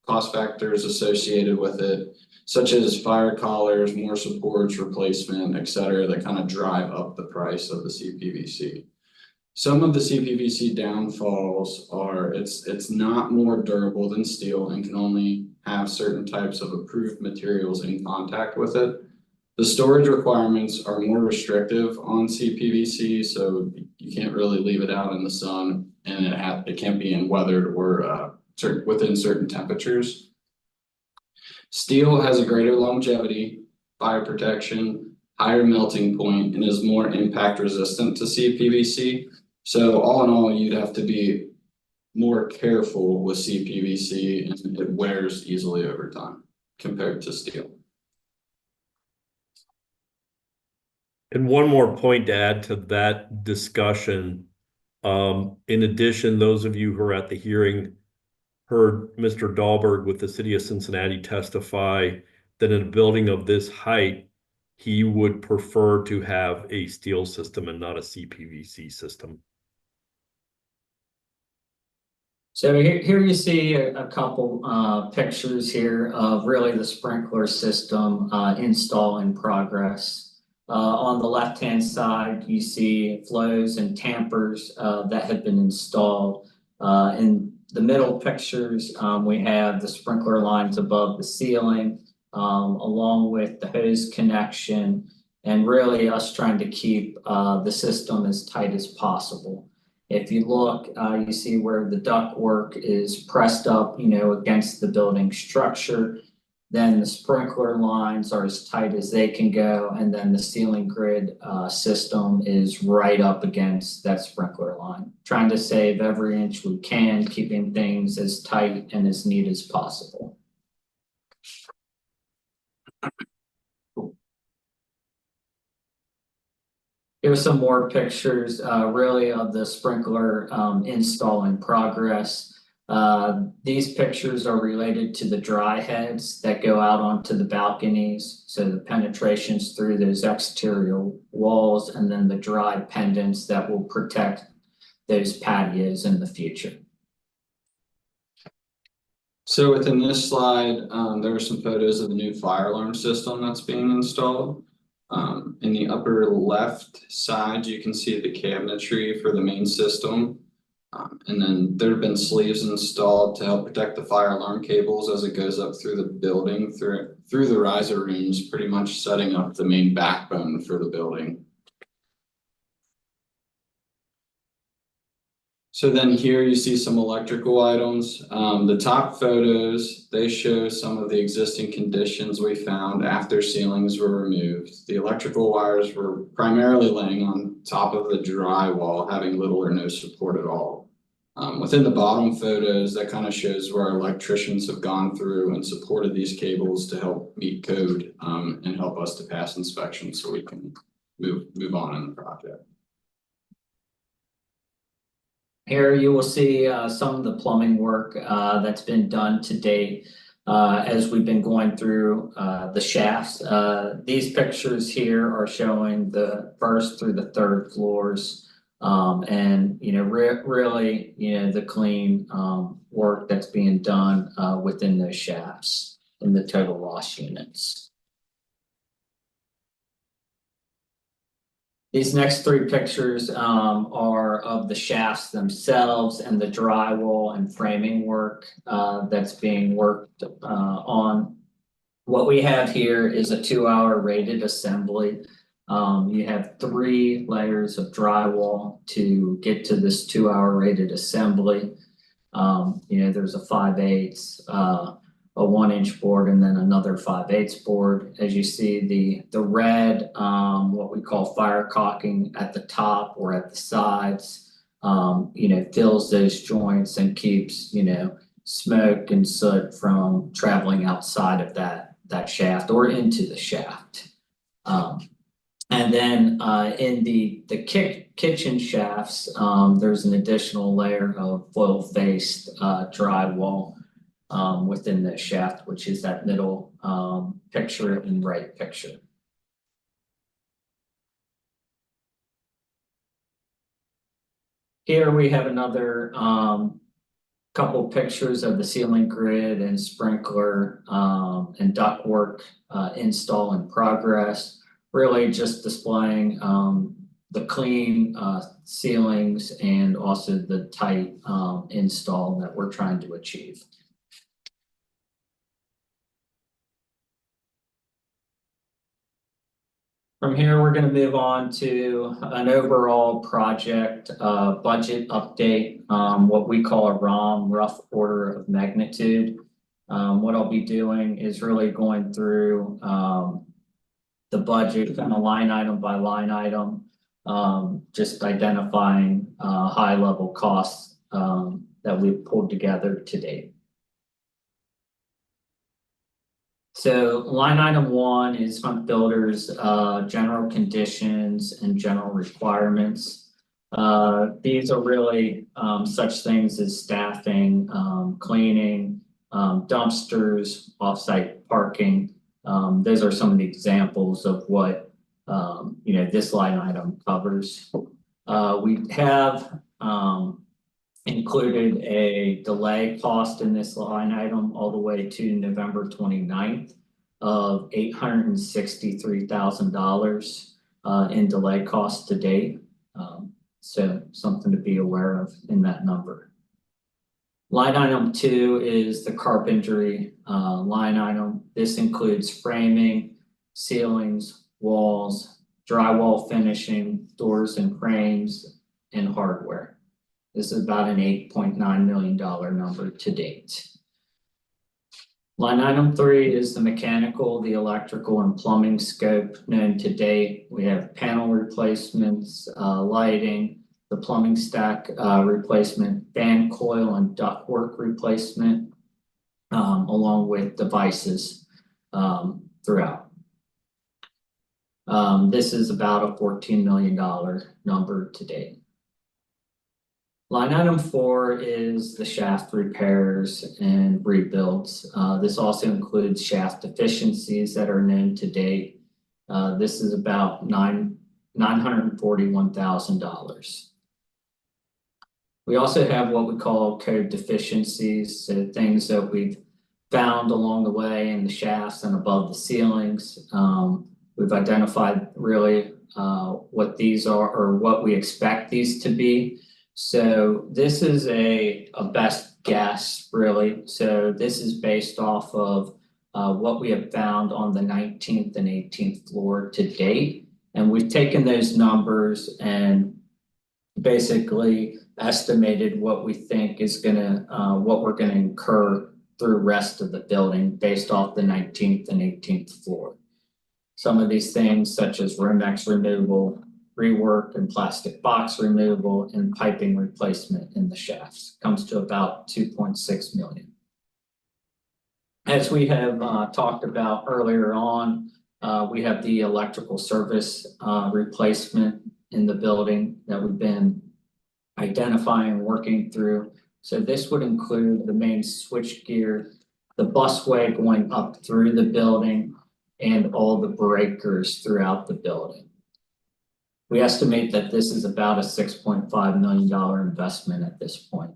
cost factors associated with it, such as fire collars, more supports, replacement, etc., that kind of drive up the price of the CPVC. Some of the CPVC downfalls are it's not more durable than steel and can only have certain types of approved materials in contact with it. The storage requirements are more restrictive on CPVC, so you can't really leave it out in the sun, and it can't be in weathered or within certain temperatures. Steel has a greater longevity, fire protection, higher melting point, and is more impact resistant to CPVC. So all in all, you'd have to be more careful with CPVC, and it wears easily over time compared to steel. And one more point to add to that discussion. In addition, those of you who are at the hearing heard Mr. Dahlberg with the city of Cincinnati testify that in a building of this height, he would prefer to have a steel system and not a CPVC system. So here you see a couple pictures here of really the sprinkler system install in progress. On the left-hand side, you see flows and tampers that have been installed. In the middle pictures, we have the sprinkler lines above the ceiling, along with the hose connection, and really us trying to keep the system as tight as possible. If you look, you see where the ductwork is pressed up, against the building structure. Then the sprinkler lines are as tight as they can go, and then the ceiling grid system is right up against that sprinkler line. Trying to save every inch we can, keeping things as tight and as neat as possible. Here's some more pictures really of the sprinkler install in progress. These pictures are related to the dry heads that go out onto the balconies. So the penetrations through those exterior walls, and then the dry pendants that will protect those patios in the future. So within this slide, there are some photos of the new fire alarm system that's being installed. In the upper left side, you can see the cabinetry for the main system. And then there have been sleeves installed to help protect the fire alarm cables as it goes up through the building, through the riser rooms, pretty much setting up the main backbone for the building. So then here you see some electrical items. The top photos, they show some of the existing conditions we found after ceilings were removed. The electrical wires were primarily laying on top of the drywall, having little or no support at all. Within the bottom photos, that kind of shows where our electricians have gone through and supported these cables to help meet code and help us to pass inspection so we can move on in the project. Here you will see some of the plumbing work that's been done to date as we've been going through the shafts. These pictures here are showing the first through the third floors, and really the clean work that's being done within those shafts in the total loss units. These next three pictures are of the shafts themselves and the drywall and framing work that's being worked on. What we have here is a 2-hour rated assembly. You have 3 layers of drywall to get to this 2-hour rated assembly. There's a 5/8, a 1-inch board, and then another 5/8 board. As you see, the red, what we call fire caulking at the top or at the sides, fills those joints and keeps, smoke and soot from traveling outside of that shaft or into the shaft. And then in the kitchen shafts, there's an additional layer of foil-faced drywall within the shaft, which is that middle picture and right picture. Here we have another couple pictures of the ceiling grid and sprinkler and ductwork install in progress. Really just displaying the clean ceilings and also the tight install that we're trying to achieve. From here, we're going to move on to an overall project budget update, what we call a ROM, rough order of magnitude. What I'll be doing is really going through, the budget kind of line item by line item. Just identifying, high level costs, that we've pulled together to date. So line item 1 is Hunt Builders, general conditions and general requirements. These are really, such things as staffing, cleaning, dumpsters, offsite parking. Those are some of the examples of what, this line item covers. We have, included a delay cost in this line item all the way to November 29th of $863,000 in delay costs to date. So something to be aware of in that number. Line item 2 is the carpentry line item. This includes framing, ceilings, walls, drywall finishing, doors and frames, and hardware. This is about an $8.9 million number to date. Line item 3 is the mechanical, the electrical, and plumbing scope known to date. We have panel replacements, lighting, the plumbing stack replacement, fan coil and ductwork replacement, along with devices throughout. This is about a $14 million number to date. Line item 4 is the shaft repairs and rebuilds. This also includes shaft deficiencies that are known to date. This is about $941,000. We also have what we call code deficiencies, so things that we've found along the way in the shafts and above the ceilings. We've identified really what these are or what we expect these to be. So this is a best guess, really. So this is based off of what we have found on the 19th and 18th floor to date. And we've taken those numbers and basically estimated what we think is what we're gonna incur through rest of the building based off the 19th and 18th floor. Some of these things such as Romex removal, rework and plastic box removal, and piping replacement in the shafts comes to about $2.6 million. As we have talked about earlier on, we have the electrical service replacement in the building that we've been identifying and working through. So this would include the main switch gear, the busway going up through the building, and all the breakers throughout the building. We estimate that this is about a $6.5 million investment at this point.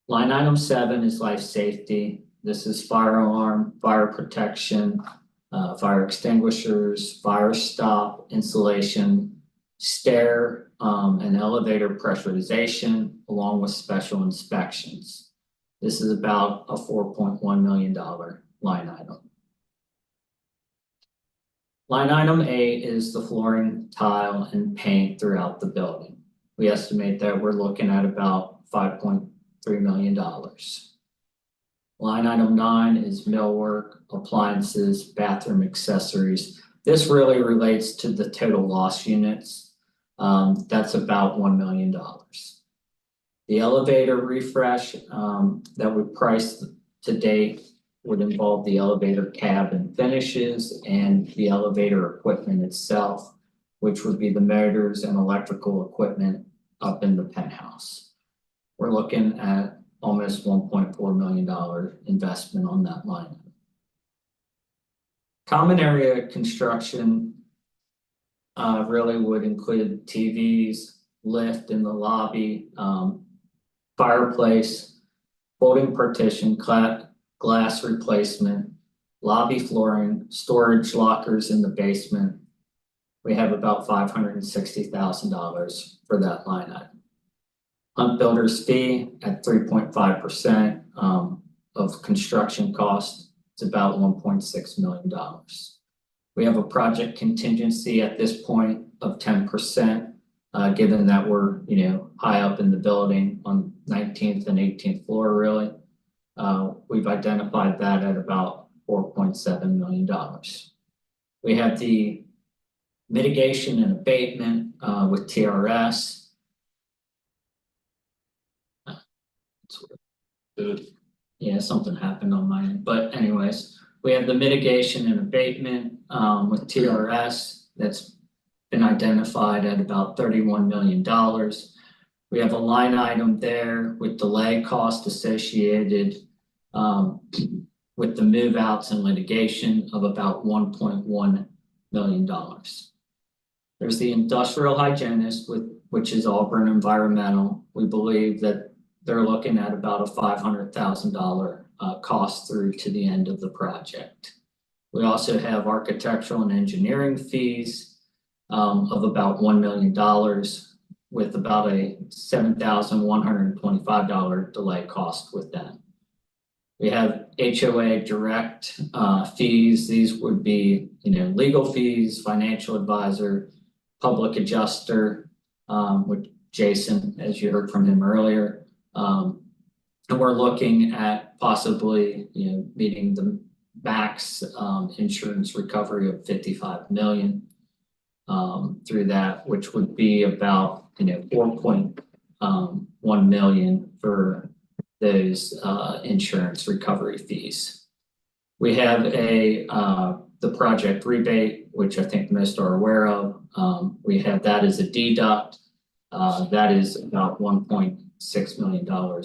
Line item 7 is life safety. This is fire alarm, fire protection, fire extinguishers, fire stop, insulation, stair and elevator pressurization, along with special inspections. This is about a $4.1 million line item. Line item 8 is the flooring, tile, and paint throughout the building. We estimate that we're looking at about $5.3 million. Line item 9 is millwork, appliances, bathroom accessories. This really relates to the total loss units. That's about $1 million. The elevator refresh that we priced to date would involve the elevator cab and finishes and the elevator equipment itself, which would be the motors and electrical equipment up in the penthouse. We're looking at almost $1.4 million investment on that line. Common area construction really would include TVs, lift in the lobby, fireplace, folding partition, glass replacement, lobby flooring, storage lockers in the basement. We have about $560,000 for that line item. Hunt Builders fee at 3.5% of construction cost. It's about $1.6 million. We have a project contingency at this point of 10%, given that we're high up in the building on 19th and 18th floor really. We've identified that at about $4.7 million. We have the mitigation and abatement with TRS. Good. Yeah, something happened on my end, but anyways, we have the mitigation and abatement with TRS that's been identified at about $31 million. We have a line item there with delay cost associated with the move outs and litigation of about $1.1 million. There's the industrial hygienist which is Auburn Environmental. We believe that they're looking at about a $500,000 cost through to the end of the project. We also have architectural and engineering fees of about $1 million with about a $7,125 delay cost with them. We have HOA direct fees. These would be, legal fees, financial advisor, public adjuster, with Jason, as you heard from him earlier. And we're looking at possibly, meeting the max insurance recovery of $55 million through that, which would be about, $4.1 million for those insurance recovery fees. We have the project rebate, which I think most are aware of. We have that as a deduct. That is about $1.6 million to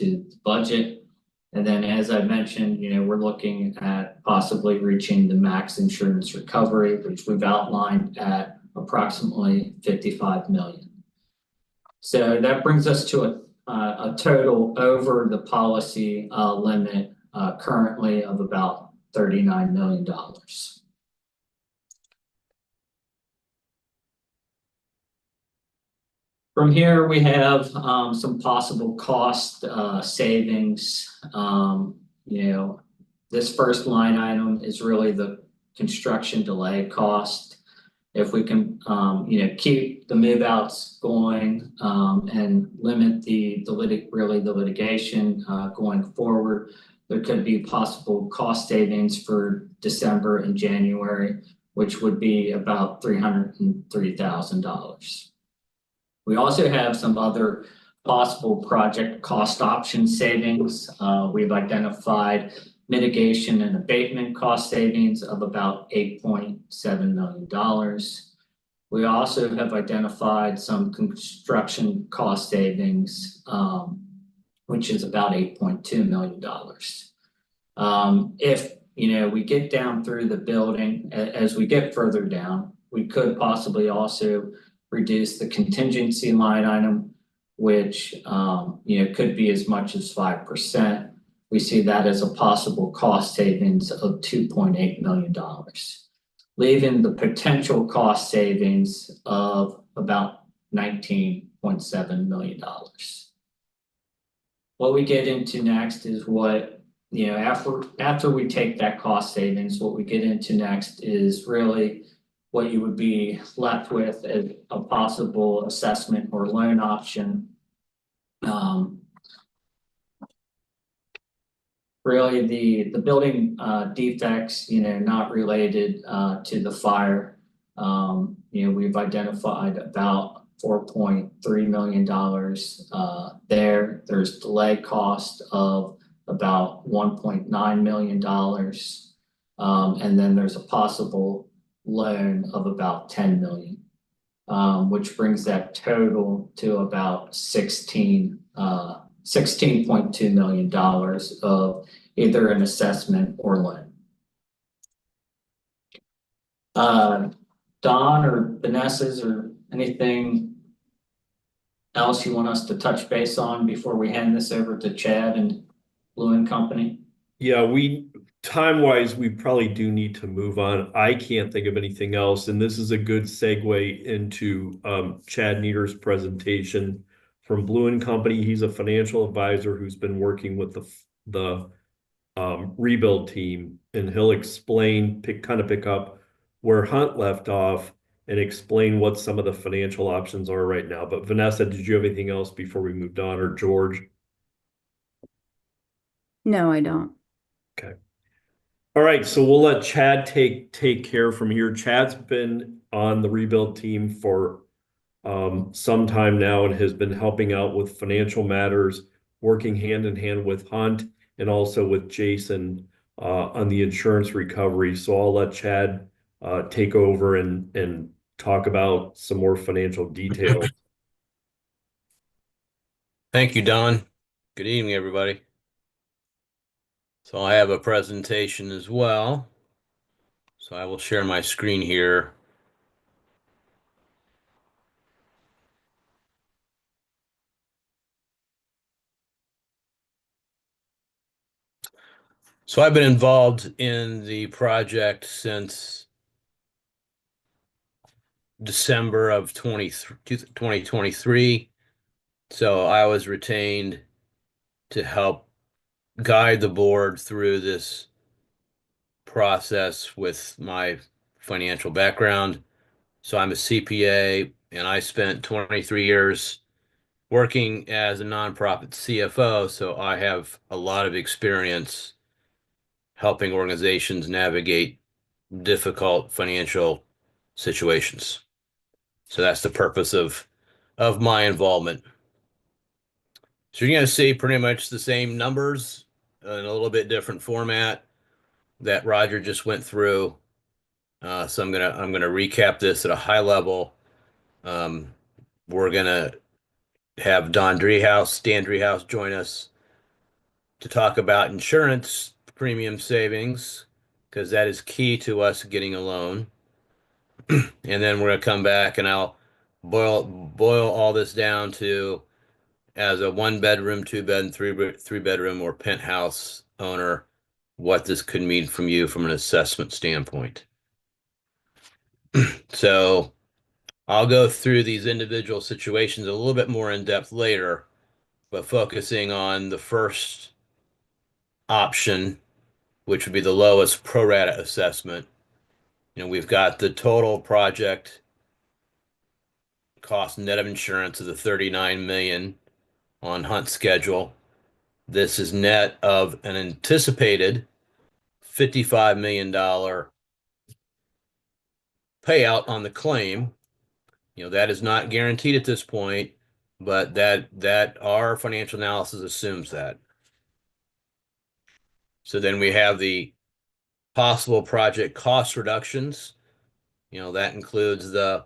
the budget. And then, as I mentioned, we're looking at possibly reaching the max insurance recovery, which we've outlined at approximately $55 million. So that brings us to a total over the policy limit currently of about $39 million. From here, we have some possible cost savings. This first line item is really the construction delay cost. If we can, keep the move outs going and limit the litigation going forward, there could be possible cost savings for December and January, which would be about $303,000. We also have some other possible project cost option savings. We've identified mitigation and abatement cost savings of about $8.7 million. We also have identified some construction cost savings, which is about $8.2 million. If we get down through the building, as we get further down, we could possibly also reduce the contingency line item, which could be as much as 5%. We see that as a possible cost savings of $2.8 million, leaving the potential cost savings of about $19.7 million. What we get into next is what, after we take that cost savings, what we get into next is really what you would be left with as a possible assessment or loan option. Really the building defects, not related to the fire. We've identified about $4.3 million there. There's delay cost of about $1.9 million. And then there's a possible loan of about $10 million, which brings that total to about $16.2 million of either an assessment or loan. Don or Vanessa's or anything else you want us to touch base on before we hand this over to Chad and Blue and Company? Yeah, time-wise, we probably do need to move on. I can't think of anything else, and this is a good segue into Chad Nieder's presentation from Blue and Company. He's a financial advisor who's been working with the rebuild team, and he'll explain, pick up where Hunt left off and explain what some of the financial options are right now. But Vanessa, did you have anything else before we moved on, or George? No, I don't. Okay. All right, so we'll let Chad take care from here. Chad's been on the rebuild team for some time now and has been helping out with financial matters, working hand in hand with Hunt and also with Jason on the insurance recovery. So I'll let Chad take over and talk about some more financial details. Thank you, Don. Good evening, everybody. So I have a presentation as well. So I will share my screen here. So I've been involved in the project since December of 2023. So I was retained to help guide the board through this process with my financial background. So I'm a CPA and I spent 23 years working as a nonprofit CFO. So I have a lot of experience helping organizations navigate difficult financial situations. So that's the purpose of my involvement. So you're going to see pretty much the same numbers in a little bit different format that Roger just went through. So I'm gonna recap this at a high level. We're gonna have Dan Driehaus join us to talk about insurance premium savings because that is key to us getting a loan. And then we're gonna come back and I'll boil all this down to as a 1-bedroom, 2-bed, 3-bedroom or penthouse owner, what this could mean from you from an assessment standpoint. So I'll go through these individual situations a little bit more in depth later, but focusing on the first option, which would be the lowest pro rata assessment. You know, we've got the total project cost net of insurance of the 39 million on Hunt's schedule. This is net of an anticipated $55 million payout on the claim. You know, that is not guaranteed at this point, but that our financial analysis assumes that. So then we have the possible project cost reductions. You know, that includes the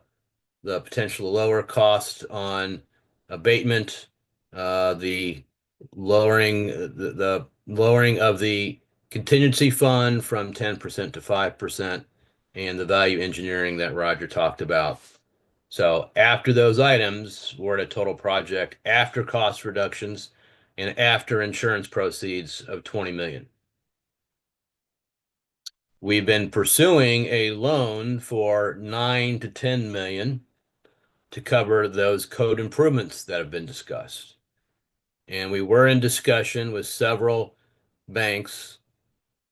potential lower cost on abatement, the lowering the lowering of the contingency fund from 10% to 5%, and the value engineering that Roger talked about. So after those items, we're at a total project after cost reductions and after insurance proceeds of 20 million. We've been pursuing a loan for 9 to 10 million to cover those code improvements that have been discussed. And we were in discussion with several banks,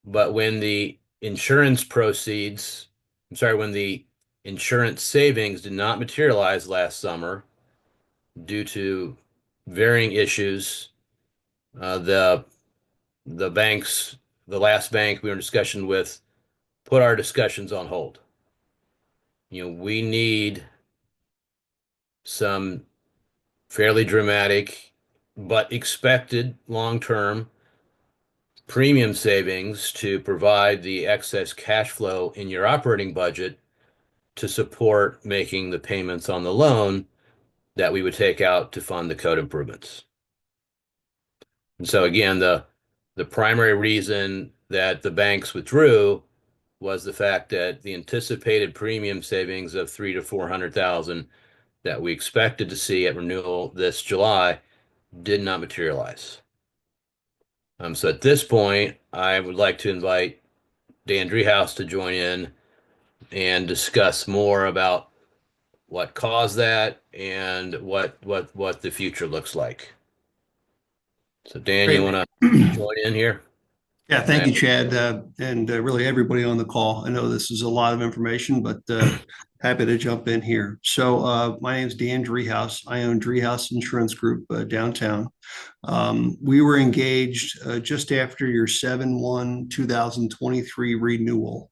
but when the insurance savings did not materialize last summer due to varying issues, the last bank we were in discussion with put our discussions on hold. You know, we need some fairly dramatic but expected long-term premium savings to provide the excess cash flow in your operating budget to support making the payments on the loan that we would take out to fund the code improvements. And so again, the primary reason that the banks withdrew was the fact that the anticipated premium savings of 300,000 to 400,000 that we expected to see at renewal this July did not materialize. So at this point, I would like to invite Dan Driehaus to join in and discuss more about what caused that and what the future looks like. So Dan, Great. you want to join in here? Yeah, thank you, Chad, and really everybody on the call. I know this is a lot of information, but Happy to jump in here. So my name is Dan Driehaus. I own Driehaus Insurance Group downtown. We were engaged just after your 7/1/2023 renewal.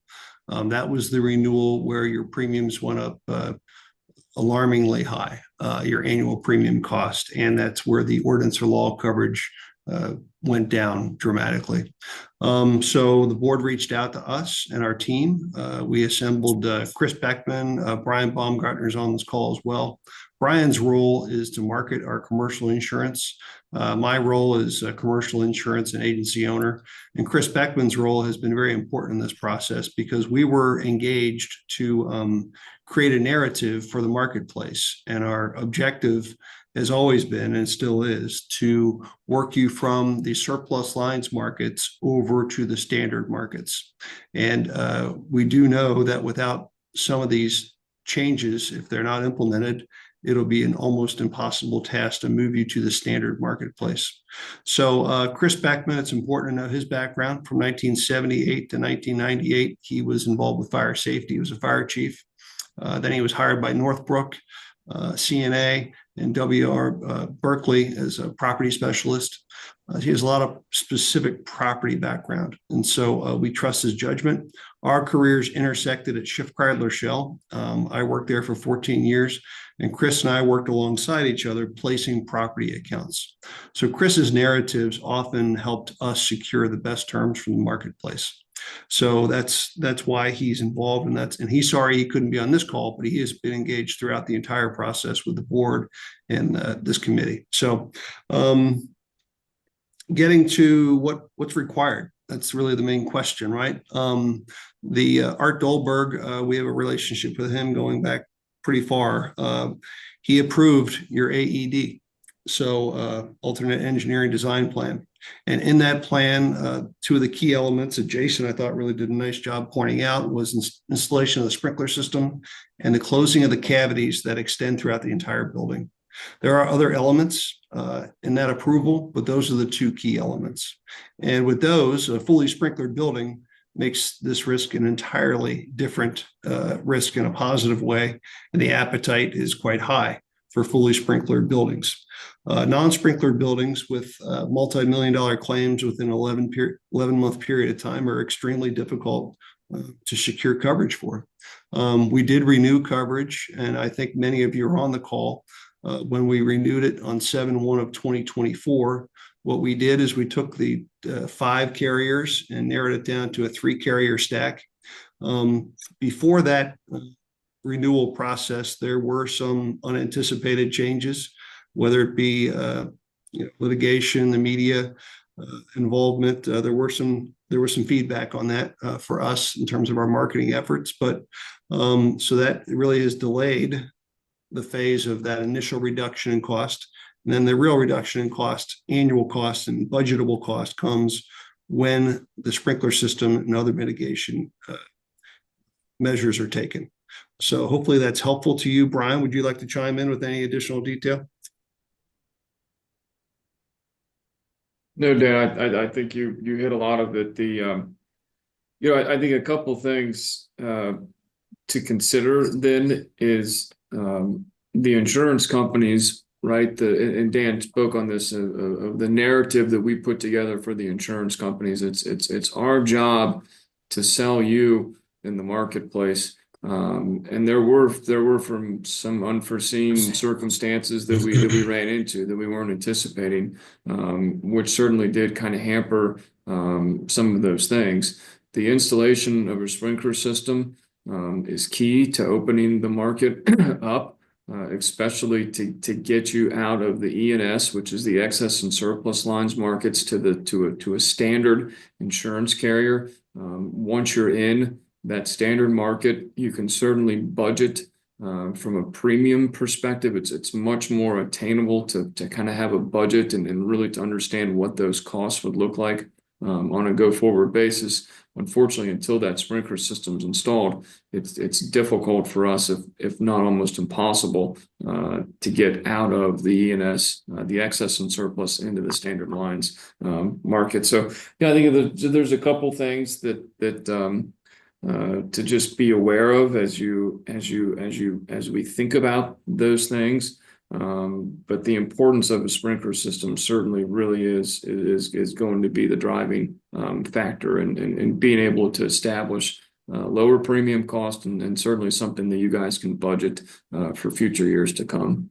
That was the renewal where your premiums went up alarmingly high, your annual premium cost, and that's where the ordinance or law coverage went down dramatically. So the board reached out to us and our team. We assembled Chris Beckman, Brian Baumgartner is on this call as well. Brian's role is to market our commercial insurance. My role is a commercial insurance and agency owner. And Chris Beckman's role has been very important in this process because we were engaged to create a narrative for the marketplace. And our objective has always been and still is to work you from the surplus lines markets over to the standard markets. And we do know that without some of these changes, if they're not implemented, it'll be an almost impossible task to move you to the standard marketplace. So Chris Beckman, it's important to know his background. From 1978 to 1998, he was involved with fire safety. He was a fire chief. Then he was hired by Northbrook, CNA, and W.R. Berkeley as a property specialist. He has a lot of specific property background. And so we trust his judgment. Our careers intersected at Schiff Kreidler Shell. I worked there for 14 years, and Chris and I worked alongside each other placing property accounts. So Chris's narratives often helped us secure the best terms from the marketplace. So that's why he's involved, and he's sorry he couldn't be on this call, but he has been engaged throughout the entire process with the board and this committee. So getting to what's required, that's really the main question, right? The Art Dolberg, we have a relationship with him going back pretty far. He approved your AED, so alternate engineering design plan. And in that plan, two of the key elements that Jason, I thought, really did a nice job pointing out was installation of the sprinkler system and the closing of the cavities that extend throughout the entire building. There are other elements in that approval, but those are the two key elements. And with those, a fully sprinklered building makes this risk an entirely different risk in a positive way, and the appetite is quite high for fully sprinklered buildings. Non-sprinklered buildings with multi-million-dollar claims within an 11-month period of time are extremely difficult to secure coverage for. We did renew coverage, and I think many of you are on the call. When we renewed it on 7/1/2024, what we did is we took the 5 carriers and narrowed it down to a 3-carrier stack. Before that renewal process, there were some unanticipated changes, whether it be litigation, the media involvement. There was some feedback on that for us in terms of our marketing efforts, but so that really has delayed the phase of that initial reduction in cost. And then the real reduction in cost, annual cost and budgetable cost, comes when the sprinkler system and other mitigation measures are taken. So hopefully that's helpful to you. Brian, would you like to chime in with any additional detail? No, Dan, I think you hit a lot of it. I think a couple things to consider then is the insurance companies, right? And Dan spoke on this of the narrative that we put together for the insurance companies. It's our job to sell you in the marketplace. And there were from some unforeseen circumstances that we ran into that we weren't anticipating, which certainly did kind of hamper some of those things. The installation of a sprinkler system is key to opening the market up, especially to get you out of the E&S, which is the excess and surplus lines markets, to a standard insurance carrier. Once you're in that standard market, you can certainly budget from a premium perspective. It's much more attainable to kind of have a budget and really to understand what those costs would look like on a go-forward basis. Unfortunately, until that sprinkler system is installed, it's difficult for us, if not almost impossible, to get out of the E&S, the excess and surplus, into the standard lines market. So yeah, I think there's a couple things that to just be aware of as we think about those things. But the importance of a sprinkler system certainly really is going to be the driving factor in being able to establish lower premium cost and certainly something that you guys can budget for future years to come.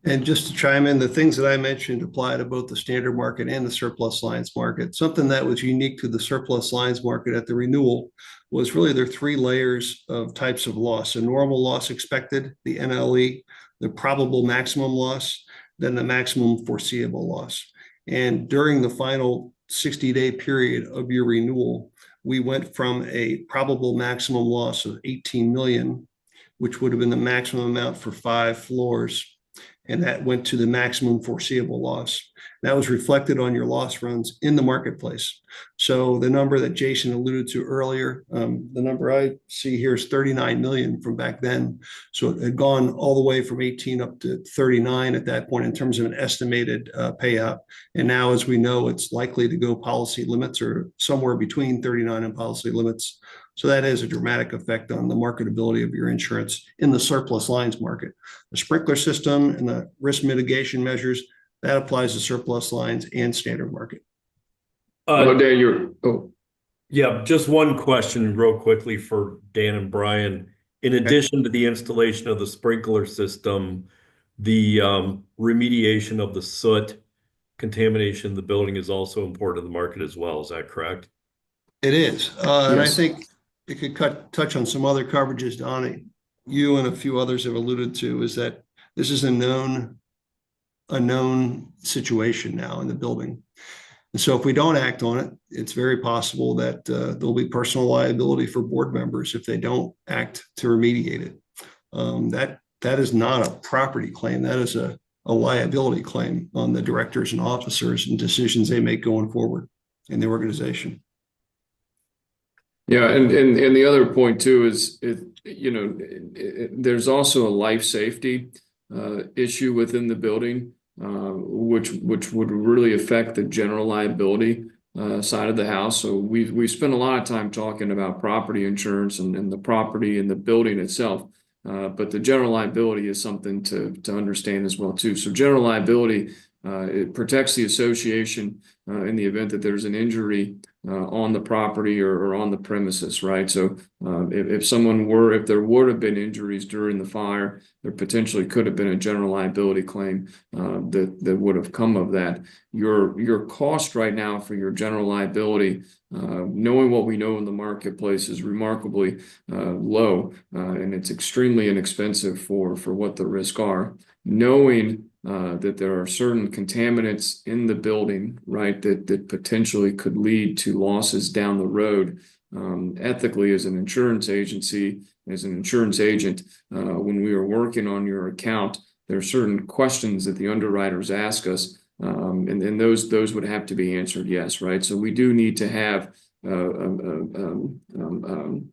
And just to chime in, the things that I mentioned apply to both the standard market and the surplus lines market. Something that was unique to the surplus lines market at the renewal was really there are 3 layers of types of loss: a normal loss expected, the NLE, the probable maximum loss, then the maximum foreseeable loss. And during the final 60-day period of your renewal, we went from a probable maximum loss of 18 million, which would have been the maximum amount for 5 floors, and that went to the maximum foreseeable loss. That was reflected on your loss runs in the marketplace. So the number that Jason alluded to earlier, the number I see here is 39 million from back then. So it had gone all the way from 18 up to 39 at that point in terms of an estimated payout. And now, as we know, it's likely to go policy limits or somewhere between 39 and policy limits. So that has a dramatic effect on the marketability of your insurance in the surplus lines market. The sprinkler system and the risk mitigation measures, that applies to surplus lines and standard market. Dan, Yeah, just one question real quickly for Dan and Brian. In addition to the installation of the sprinkler system, the remediation of the soot contamination in the building is also important to the market as well. Is that correct? It is. And I Yes. think it could touch on some other coverages, Donnie, you and a few others have alluded to, is that this is a known situation now in the building. And so if we don't act on it, it's very possible that there'll be personal liability for board members if they don't act to remediate it. That is not a property claim. That is a liability claim on the directors and officers and decisions they make going forward in the organization. Yeah, and the other point too is there's also a life safety issue within the building, which would really affect the general liability side of the house. So we spent a lot of time talking about property insurance and the property and the building itself, but the general liability is something to understand as well too. So general liability, it protects the association in the event that there's an injury on the property or on the premises, right? So if there would have been injuries during the fire, there potentially could have been a general liability claim that would have come of that. Your cost right now for your general liability, knowing what we know in the marketplace, is remarkably low, and it's extremely inexpensive for what the risks are. Knowing that there are certain contaminants in the building, right, that potentially could lead to losses down the road. Ethically, as an insurance agency, as an insurance agent, when we are working on your account, there are certain questions that the underwriters ask us, and those would have to be answered yes, right? So we do need to have a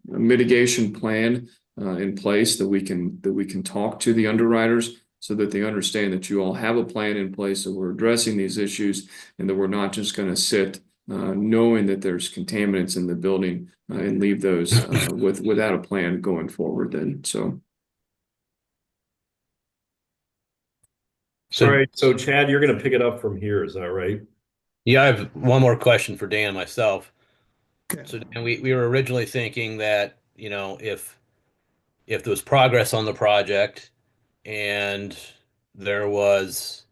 mitigation plan in place that we can talk to the underwriters, so that they understand that you all have a plan in place, that we're addressing these issues, and that we're not just going to sit knowing that there's contaminants in the building and leave those without a plan going forward then. So. All right, so Chad, you're going to pick it up from here. Is that right? Yeah, I have one more question for Dan myself. Okay. So Dan, we were originally thinking that, if there was progress on the project and there was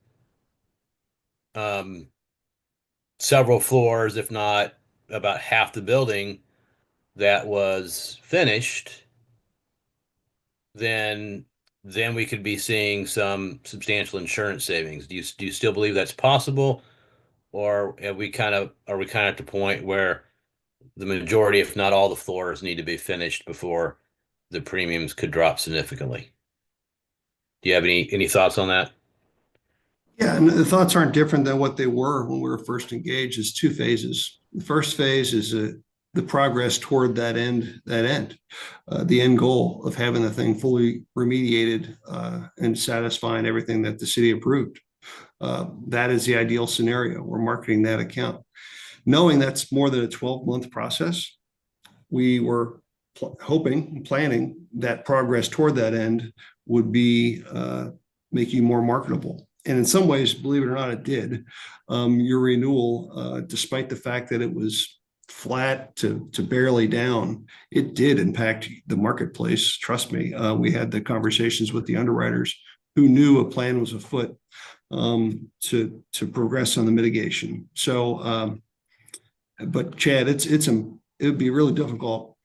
several floors, if not about half the building, that was finished, then we could be seeing some substantial insurance savings. Do you still believe that's possible, or are we kind of at the point where the majority, if not all, the floors need to be finished before the premiums could drop significantly? Do you have any thoughts on that? Yeah, and the thoughts aren't different than what they were when we were first engaged. It's 2 phases. The first phase is the progress toward that end, the end goal of having the thing fully remediated and satisfying everything that the city approved. That is the ideal scenario. We're marketing that account. Knowing that's more than a 12-month process, we were hoping, planning that progress toward that end would be make you more marketable. And in some ways, believe it or not, it did. Your renewal, despite the fact that it was flat to barely down, it did impact the marketplace. Trust me. We had the conversations with the underwriters who knew a plan was afoot to progress on the mitigation. So, but Chad, it would be really difficult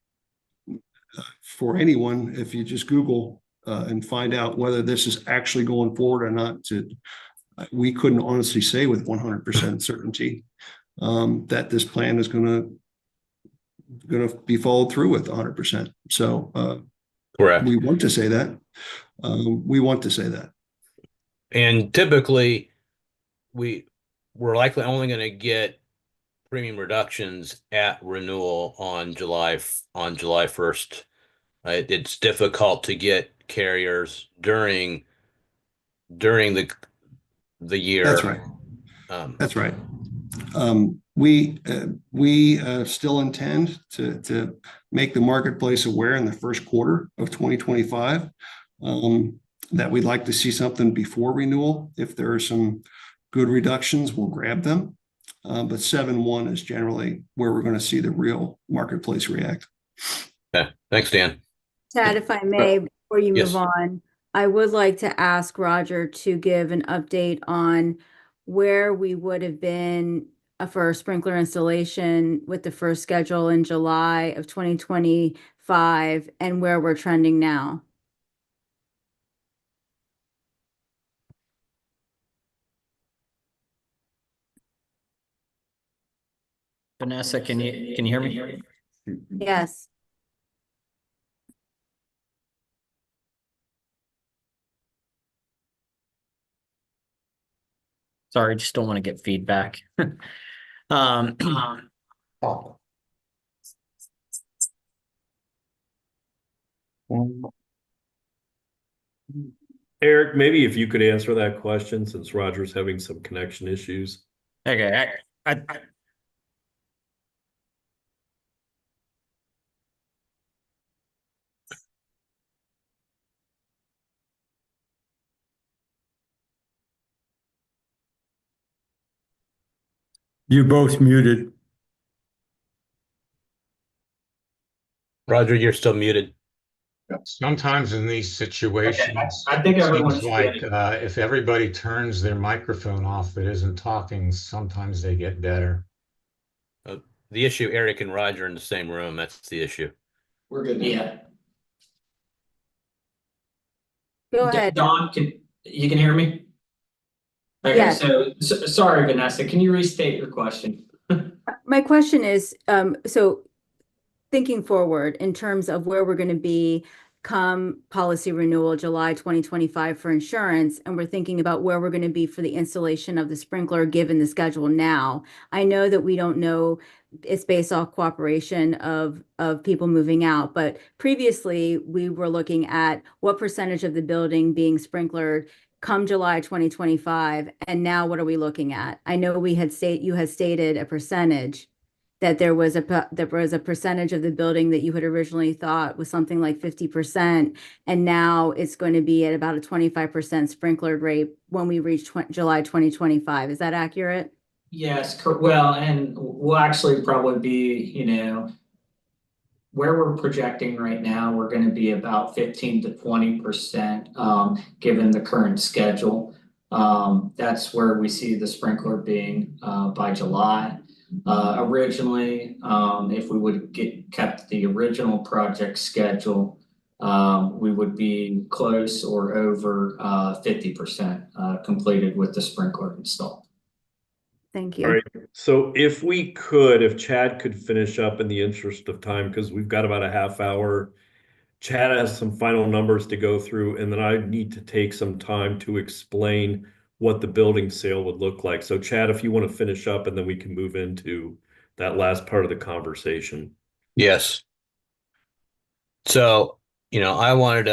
for anyone if you just Google and find out whether this is actually going forward or not. We couldn't honestly say with 100% certainty that this plan is going to be followed through with 100%. So Correct. we want to say that. We want to say that. And typically, we're likely only going to get premium reductions at renewal on July 1st. It's difficult to get carriers during the year. That's right. That's right. We still intend to make the marketplace aware in the first quarter of 2025 that we'd like to see something before renewal. If there are some good reductions, we'll grab them. But 7/1 is generally where we're going to see the real marketplace react. Okay. Thanks, Dan. Chad, if I may, before you Yes. move on, I would like to ask Roger to give an update on where we would have been for a sprinkler installation with the first schedule in July of 2025 and where we're trending now. Vanessa, can you hear me? Yes. Sorry, just don't want to get feedback. Eric, maybe if you could answer that question since Roger's having some connection issues. Okay, I You both muted. Roger, you're still muted. Sometimes in these situations, I think it everyone's seems like muted. if everybody turns their microphone off that isn't talking, sometimes they get better. The issue, Eric and Roger are in the same room. That's the issue. We're good now. Yeah. Go ahead. Don, you can hear me? Okay, Yes. so sorry, Vanessa, can you restate your question? My question is, so thinking forward in terms of where we're going to be come policy renewal July 2025 for insurance, and we're thinking about where we're going to be for the installation of the sprinkler given the schedule now. I know that we don't know, it's based off cooperation of people moving out, but previously we were looking at what percentage of the building being sprinklered come July 2025, and now what are we looking at? I know you had stated a percentage, that there was a percentage of the building that you had originally thought was something like 50%, and now it's going to be at about a 25% sprinkler rate when we reach July 2025. Is that accurate? Yes, well, and we'll actually probably be, where we're projecting right now, we're going to be about 15 to 20%, given the current schedule. That's where we see the sprinkler being by July. Originally, if we would kept the original project schedule, we would be close or over 50% completed with the sprinkler installed. Thank you. All right. So if Chad could finish up in the interest of time, because we've got about a half hour. Chad has some final numbers to go through, and then I need to take some time to explain what the building sale would look like. So Chad, if you want to finish up, and then we can move into that last part of the conversation. Yes. So, I wanted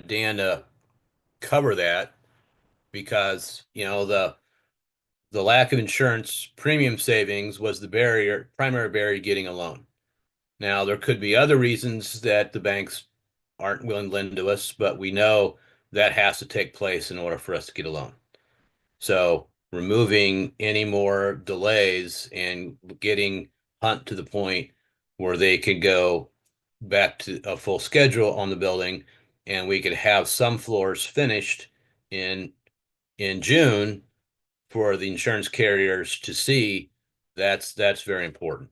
Dan to cover that because, the lack of insurance premium savings was the primary barrier getting a loan. Now, there could be other reasons that the banks aren't willing to lend to us, but we know that has to take place in order for us to get a loan. So removing any more delays and getting Hunt to the point where they could go back to a full schedule on the building, and we could have some floors finished in June for the insurance carriers to see. That's very important.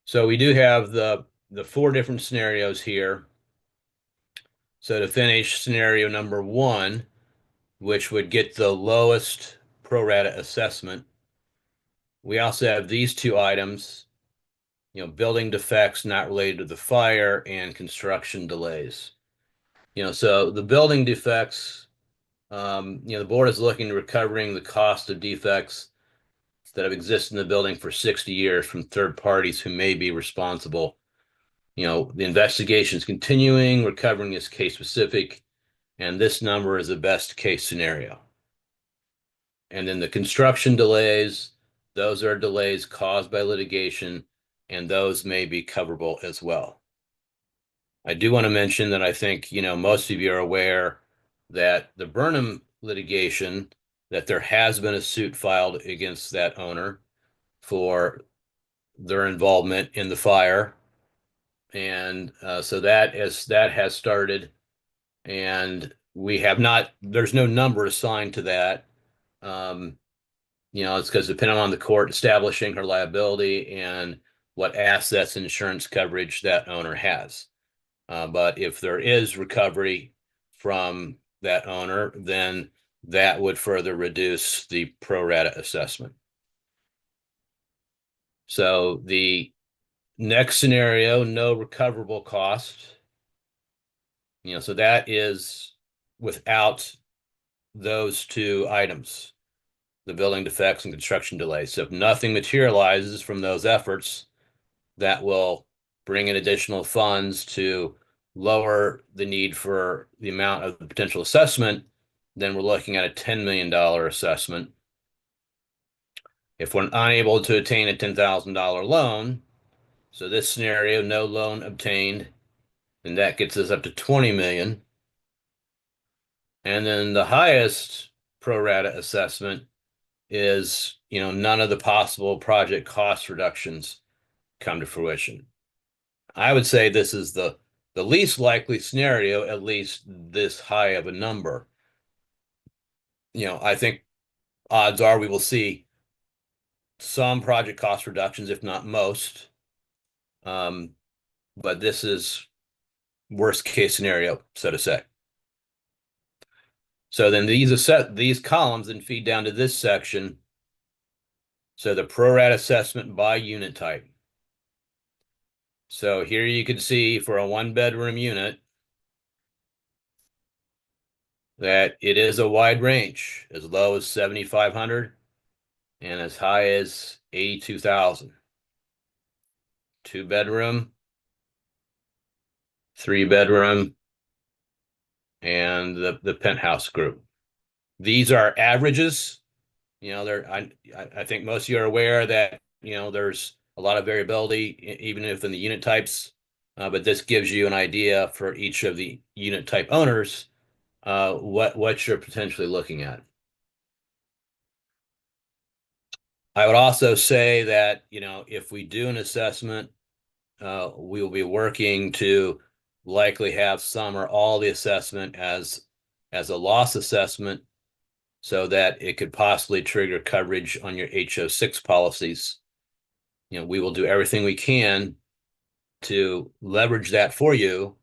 So we do have the 4 different scenarios here. So to finish scenario number 1, which would get the lowest pro rata assessment, we also have these 2 items, building defects not related to the fire and construction delays. So the building defects, the board is looking to recovering the cost of defects that have existed in the building for 60 years from third parties who may be responsible. The investigation is continuing, recovering is case specific, and this number is the best case scenario. And then the construction delays, those are delays caused by litigation, and those may be coverable as well. I do want to mention that I think, most of you are aware that the Burnham litigation, that there has been a suit filed against that owner for their involvement in the fire. And so that has started, and we have not, there's no number assigned to that. It's because depending on the court establishing her liability and what assets insurance coverage that owner has. But if there is recovery from that owner, then that would further reduce the pro rata assessment. So the next scenario, no recoverable cost. So that is without those 2 items, the building defects and construction delays. So if nothing materializes from those efforts, that will bring in additional funds to lower the need for the amount of the potential assessment, then we're looking at a $10 million assessment. If we're unable to attain a $10,000 loan, so this scenario, no loan obtained, and that gets us up to 20 million. And then the highest pro rata assessment is, none of the possible project cost reductions come to fruition. I would say this is the least likely scenario, at least this high of a number. I think odds are we will see some project cost reductions, if not most. But this is worst case scenario, so to say. So then these columns then feed down to this section. So the pro rata assessment by unit type. So here you can see for a 1-bedroom unit that it is a wide range, as low as 7,500 and as high as 82,000. 2-bedroom, 3-bedroom, and the penthouse group. These are averages. I think most of you are aware that there's a lot of variability even if in the unit types, but this gives you an idea for each of the unit type owners what you're potentially looking at. I would also say that if we do an assessment, we will be working to likely have some or all the assessment as a loss assessment, so that it could possibly trigger coverage on your HO6 policies. We will do everything we can to leverage that for you,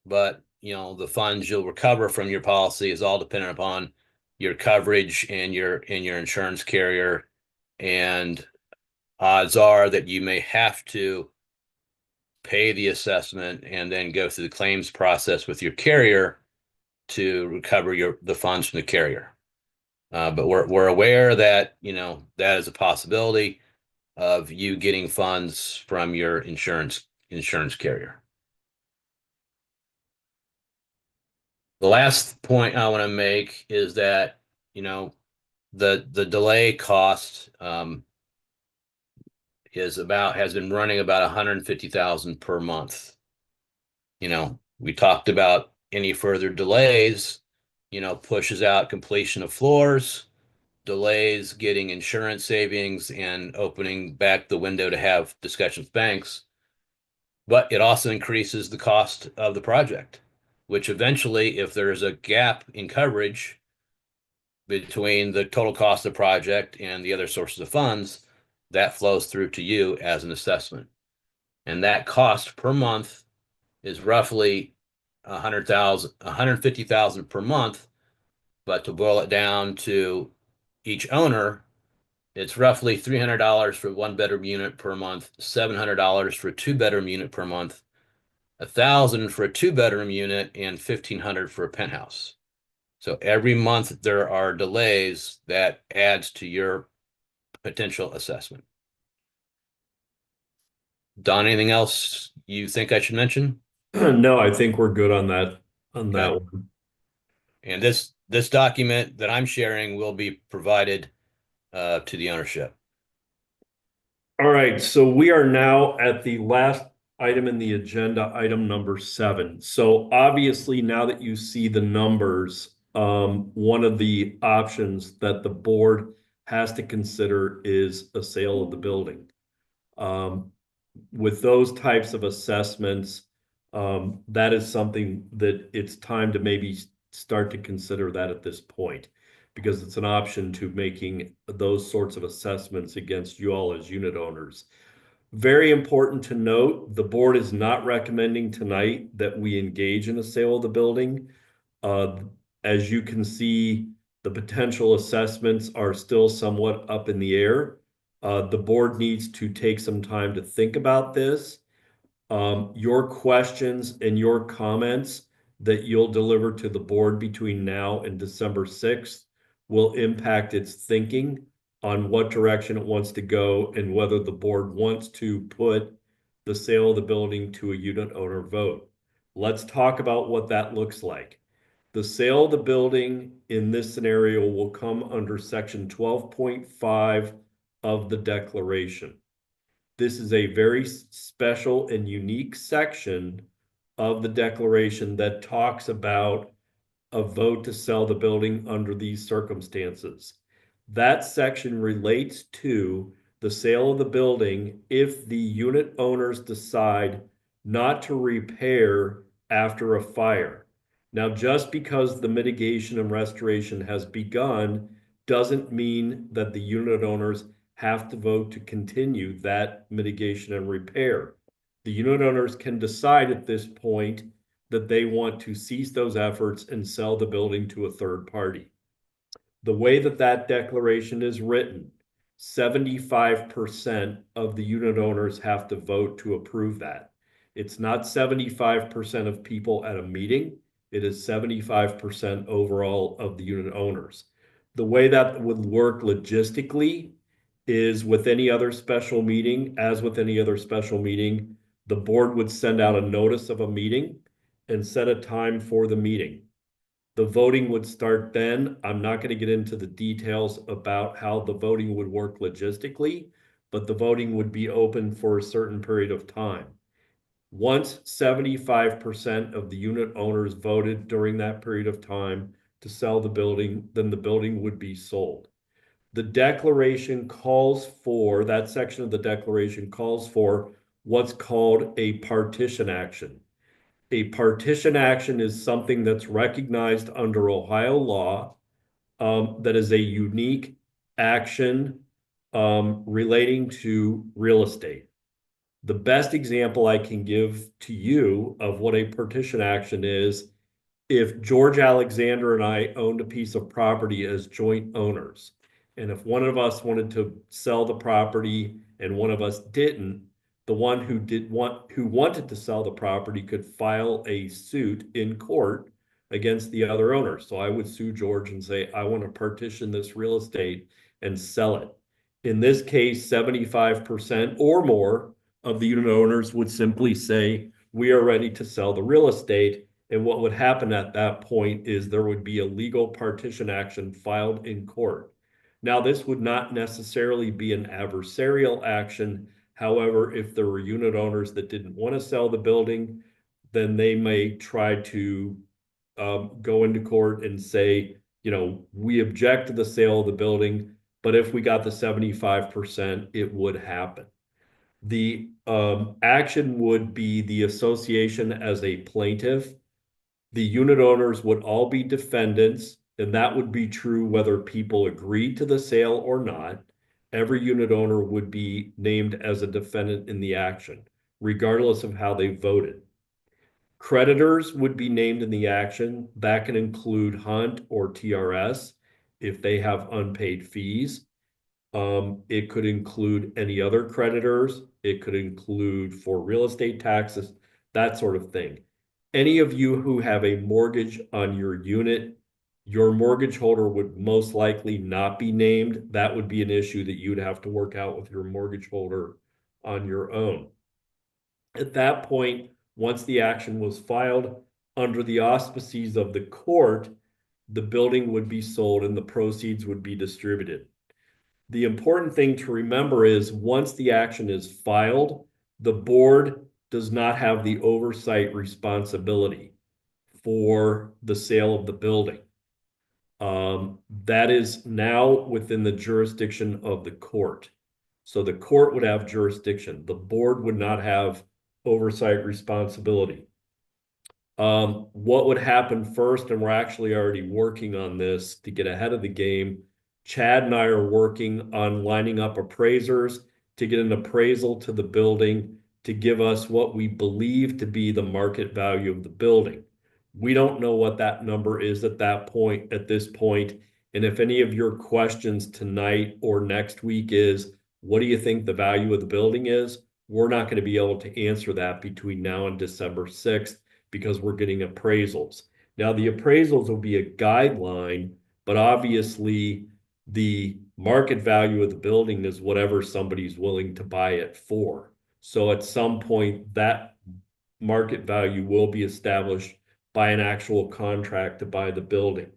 but the funds you'll recover from your policy is all dependent upon your coverage and your insurance carrier, and odds are that you may have to pay the assessment and then go through the claims process with your carrier to recover the funds from the carrier. But we're aware that that is a possibility of you getting funds from your insurance carrier. The last point I want to make is that the delay cost has been running about 150,000 per month. You know, we talked about any further delays, you know, pushes out completion of floors, delays getting insurance savings and opening back the window to have discussions with banks. But it also increases the cost of the project, which eventually, if there's a gap in coverage between the total cost of the project and the other sources of funds, that flows through to you as an assessment. And that cost per month is roughly 150,000 per month. But to boil it down to each owner, it's roughly $300 for 1-bedroom unit per month, $700 for a 2-bedroom unit per month, $1,000 for a 2-bedroom unit, and $1,500 for a penthouse. So every month there are delays that adds to your potential assessment. Don, anything else you think I should mention? No, I think we're good on that Okay. one. And this document that I'm sharing will be provided to the ownership. All right, so we are now at the last item in the agenda, item number 7. So obviously, now that you see the numbers, one of the options that the board has to consider is a sale of the building. With those types of assessments, that is something that it's time to maybe start to consider that at this point, because it's an option to making those sorts of assessments against you all as unit owners. Very important to note, the board is not recommending tonight that we engage in a sale of the building. As you can see, the potential assessments are still somewhat up in the air. The board needs to take some time to think about this. Your questions and your comments that you'll deliver to the board between now and December 6th will impact its thinking on what direction it wants to go and whether the board wants to put the sale of the building to a unit owner vote. Let's talk about what that looks like. The sale of the building in this scenario will come under section 12.5 of the declaration. This is a very special and unique section of the declaration that talks about a vote to sell the building under these circumstances. That section relates to the sale of the building if the unit owners decide not to repair after a fire. Now, just because the mitigation and restoration has begun doesn't mean that the unit owners have to vote to continue that mitigation and repair. The unit owners can decide at this point that they want to cease those efforts and sell the building to a third party. The way that that declaration is written, 75% of the unit owners have to vote to approve that. It's not 75% of people at a meeting. It is 75% overall of the unit owners. The way that would work logistically is with any other special meeting, as with any other special meeting, the board would send out a notice of a meeting and set a time for the meeting. The voting would start then. I'm not going to get into the details about how the voting would work logistically, but the voting would be open for a certain period of time. Once 75% of the unit owners voted during that period of time to sell the building, then the building would be sold. The declaration calls for, that section of the declaration calls for what's called a partition action. A partition action is something that's recognized under Ohio law that is a unique action relating to real estate. The best example I can give to you of what a partition action is, if George Alexander and I owned a piece of property as joint owners, and if one of us wanted to sell the property and one of us didn't, the one who wanted to sell the property could file a suit in court against the other owner. So I would sue George and say, I want to partition this real estate and sell it. In this case, 75% or more of the unit owners would simply say, we are ready to sell the real estate. And what would happen at that point is there would be a legal partition action filed in court. Now, this would not necessarily be an adversarial action. However, if there were unit owners that didn't want to sell the building, then they may try to go into court and say, you know, we object to the sale of the building, but if we got the 75%, it would happen. The action would be the association as a plaintiff. The unit owners would all be defendants, and that would be true whether people agreed to the sale or not. Every unit owner would be named as a defendant in the action, regardless of how they voted. Creditors would be named in the action. That can include Hunt or TRS if they have unpaid fees. It could include any other creditors. It could include for real estate taxes, that sort of thing. Any of you who have a mortgage on your unit, your mortgage holder would most likely not be named. That would be an issue that you'd have to work out with your mortgage holder on your own. At that point, once the action was filed, under the auspices of the court, the building would be sold and the proceeds would be distributed. The important thing to remember is once the action is filed, the board does not have the oversight responsibility for the sale of the building. That is now within the jurisdiction of the court. So the court would have jurisdiction. The board would not have oversight responsibility. What would happen first, and we're actually already working on this to get ahead of the game, Chad and I are working on lining up appraisers to get an appraisal to the building to give us what we believe to be the market value of the building. We don't know what that number is at this point. And if any of your questions tonight or next week is, what do you think the value of the building is? We're not going to be able to answer that between now and December 6th because we're getting appraisals. Now, the appraisals will be a guideline, but obviously the market value of the building is whatever somebody's willing to buy it for. So at some point, that market value will be established by an actual contract to buy the building.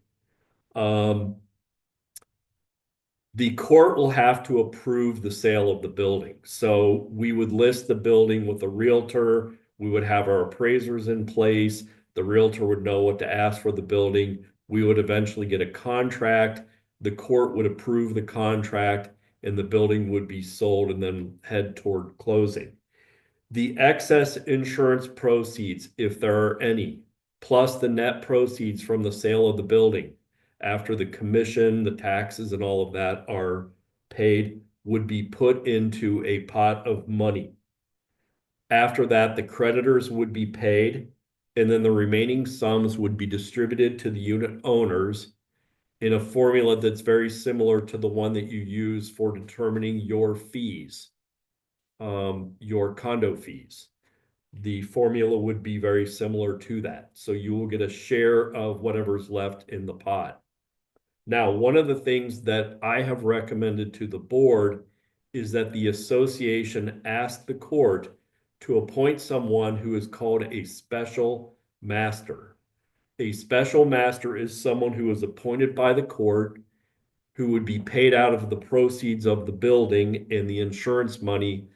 The court will have to approve the sale of the building. So we would list the building with a realtor. We would have our appraisers in place. The realtor would know what to ask for the building. We would eventually get a contract. The court would approve the contract and the building would be sold and then head toward closing. The excess insurance proceeds, if there are any, plus the net proceeds from the sale of the building, after the commission, the taxes, and all of that are paid, would be put into a pot of money. After that, the creditors would be paid, and then the remaining sums would be distributed to the unit owners in a formula that's very similar to the one that you use for determining your fees, your condo fees. The formula would be very similar to that. So you will get a share of whatever's left in the pot. Now, one of the things that I have recommended to the board is that the association ask the court to appoint someone who is called a special master. A special master is someone who is appointed by the court who would be paid out of the proceeds of the building and the insurance money.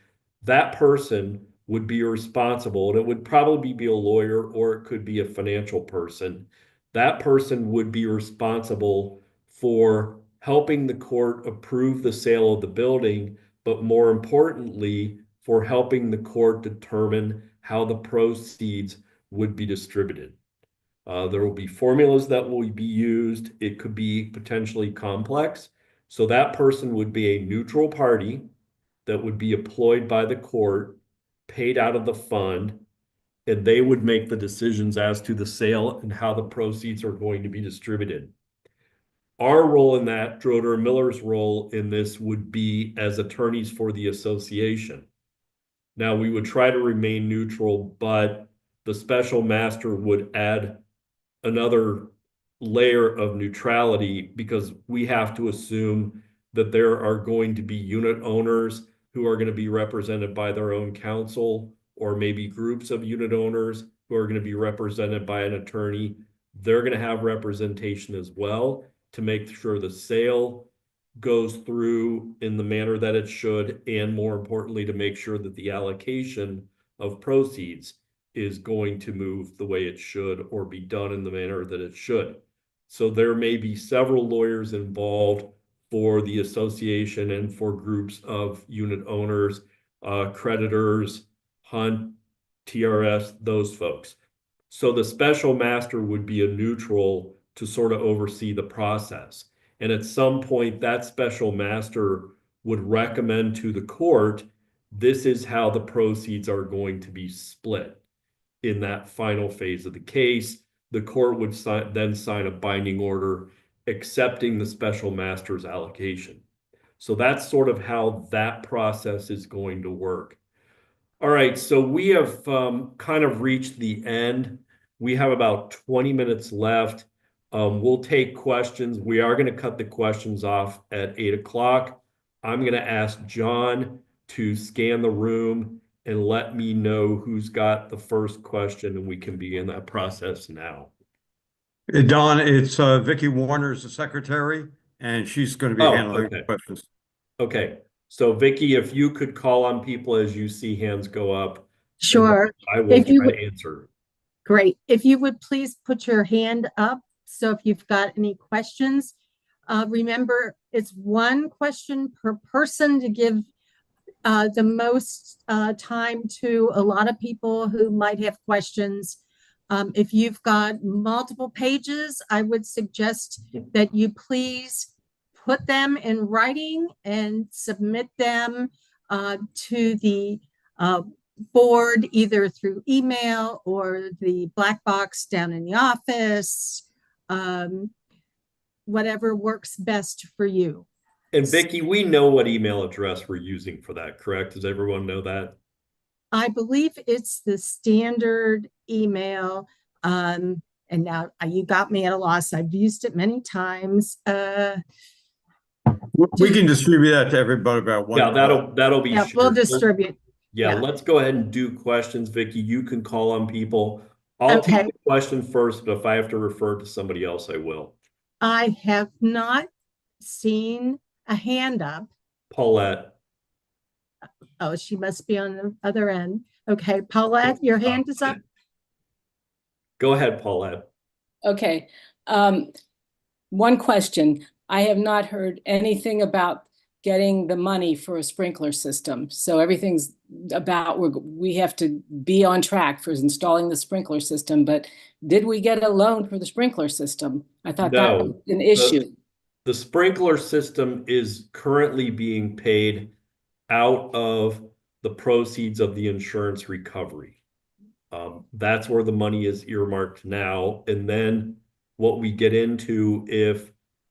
That person would be responsible, and it would probably be a lawyer or it could be a financial person. That person would be responsible for helping the court approve the sale of the building, but more importantly, for helping the court determine how the proceeds would be distributed. There will be formulas that will be used. It could be potentially complex. So that person would be a neutral party that would be employed by the court, paid out of the fund, and they would make the decisions as to the sale and how the proceeds are going to be distributed. Our role in that, Droder and Miller's role in this, would be as attorneys for the association. Now, we would try to remain neutral, but the special master would add another layer of neutrality because we have to assume that there are going to be unit owners who are going to be represented by their own counsel, or maybe groups of unit owners who are going to be represented by an attorney. They're going to have representation as well to make sure the sale goes through in the manner that it should, and more importantly, to make sure that the allocation of proceeds is going to move the way it should or be done in the manner that it should. So there may be several lawyers involved for the association and for groups of unit owners, creditors, Hunt, TRS, those folks. So the special master would be a neutral to sort of oversee the process. And at some point, that special master would recommend to the court, this is how the proceeds are going to be split. In that final phase of the case, the court would then sign a binding order accepting the special master's allocation. So that's sort of how that process is going to work. All right, so we have kind of reached the end. We have about 20 minutes left. We'll take questions. We are going to cut the questions off at 8 o'clock. I'm going to ask John to scan the room and let me know who's got the first question, and we can begin that process now. Don, it's Vicky Warner is the secretary, and she's going to be handling questions. Okay. So Vicky, if you could call on people as you see hands go up. Sure. I will try to answer. Great. If you would please put your hand up. So if you've got any questions, remember it's one question per person to give the most time to a lot of people who might have questions. If you've got multiple pages, I would suggest that you please put them in writing and submit them to the board, either through email or the black box down in the office, whatever works best for you. And Vicky, we know what email address we're using for that, correct? Does everyone know that? I believe it's the standard email. And now you got me at a loss. I've used it many times. We can distribute that to everybody about one. Yeah, that'll be. Yeah, we'll distribute. Yeah, let's go ahead and do questions. Vicky, you can call on people. I'll take the question first, but if I have to refer to somebody else, I will. I have not seen a hand up. Paulette. Oh, she must be on the other end. Okay, Paulette, your hand is up. Go ahead, Paulette. Okay. One question. I have not heard anything about getting the money for a sprinkler system. So everything's about we have to be on track for installing the sprinkler system. But did we get a loan for the sprinkler system? I thought that was an issue. The sprinkler system is currently being paid out of the proceeds of the insurance recovery. That's where the money is earmarked now. And then what we get into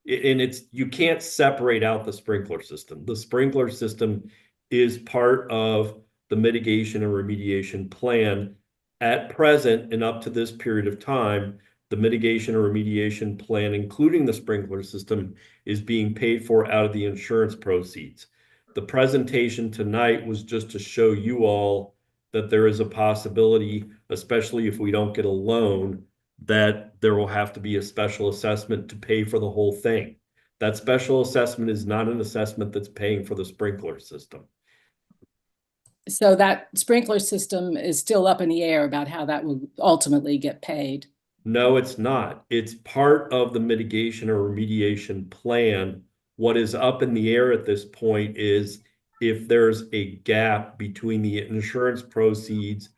you can't separate out the sprinkler system. The sprinkler system is part of the mitigation and remediation plan. At present and up to this period of time, the mitigation and remediation plan, including the sprinkler system, is being paid for out of the insurance proceeds. The presentation tonight was just to show you all that there is a possibility, especially if we don't get a loan, that there will have to be a special assessment to pay for the whole thing. That special assessment is not an assessment that's paying for the sprinkler system. So that sprinkler system is still up in the air about how that will ultimately get paid. No, it's not. It's part of the mitigation or remediation plan. What is up in the air at this point is if there's a gap between the insurance proceeds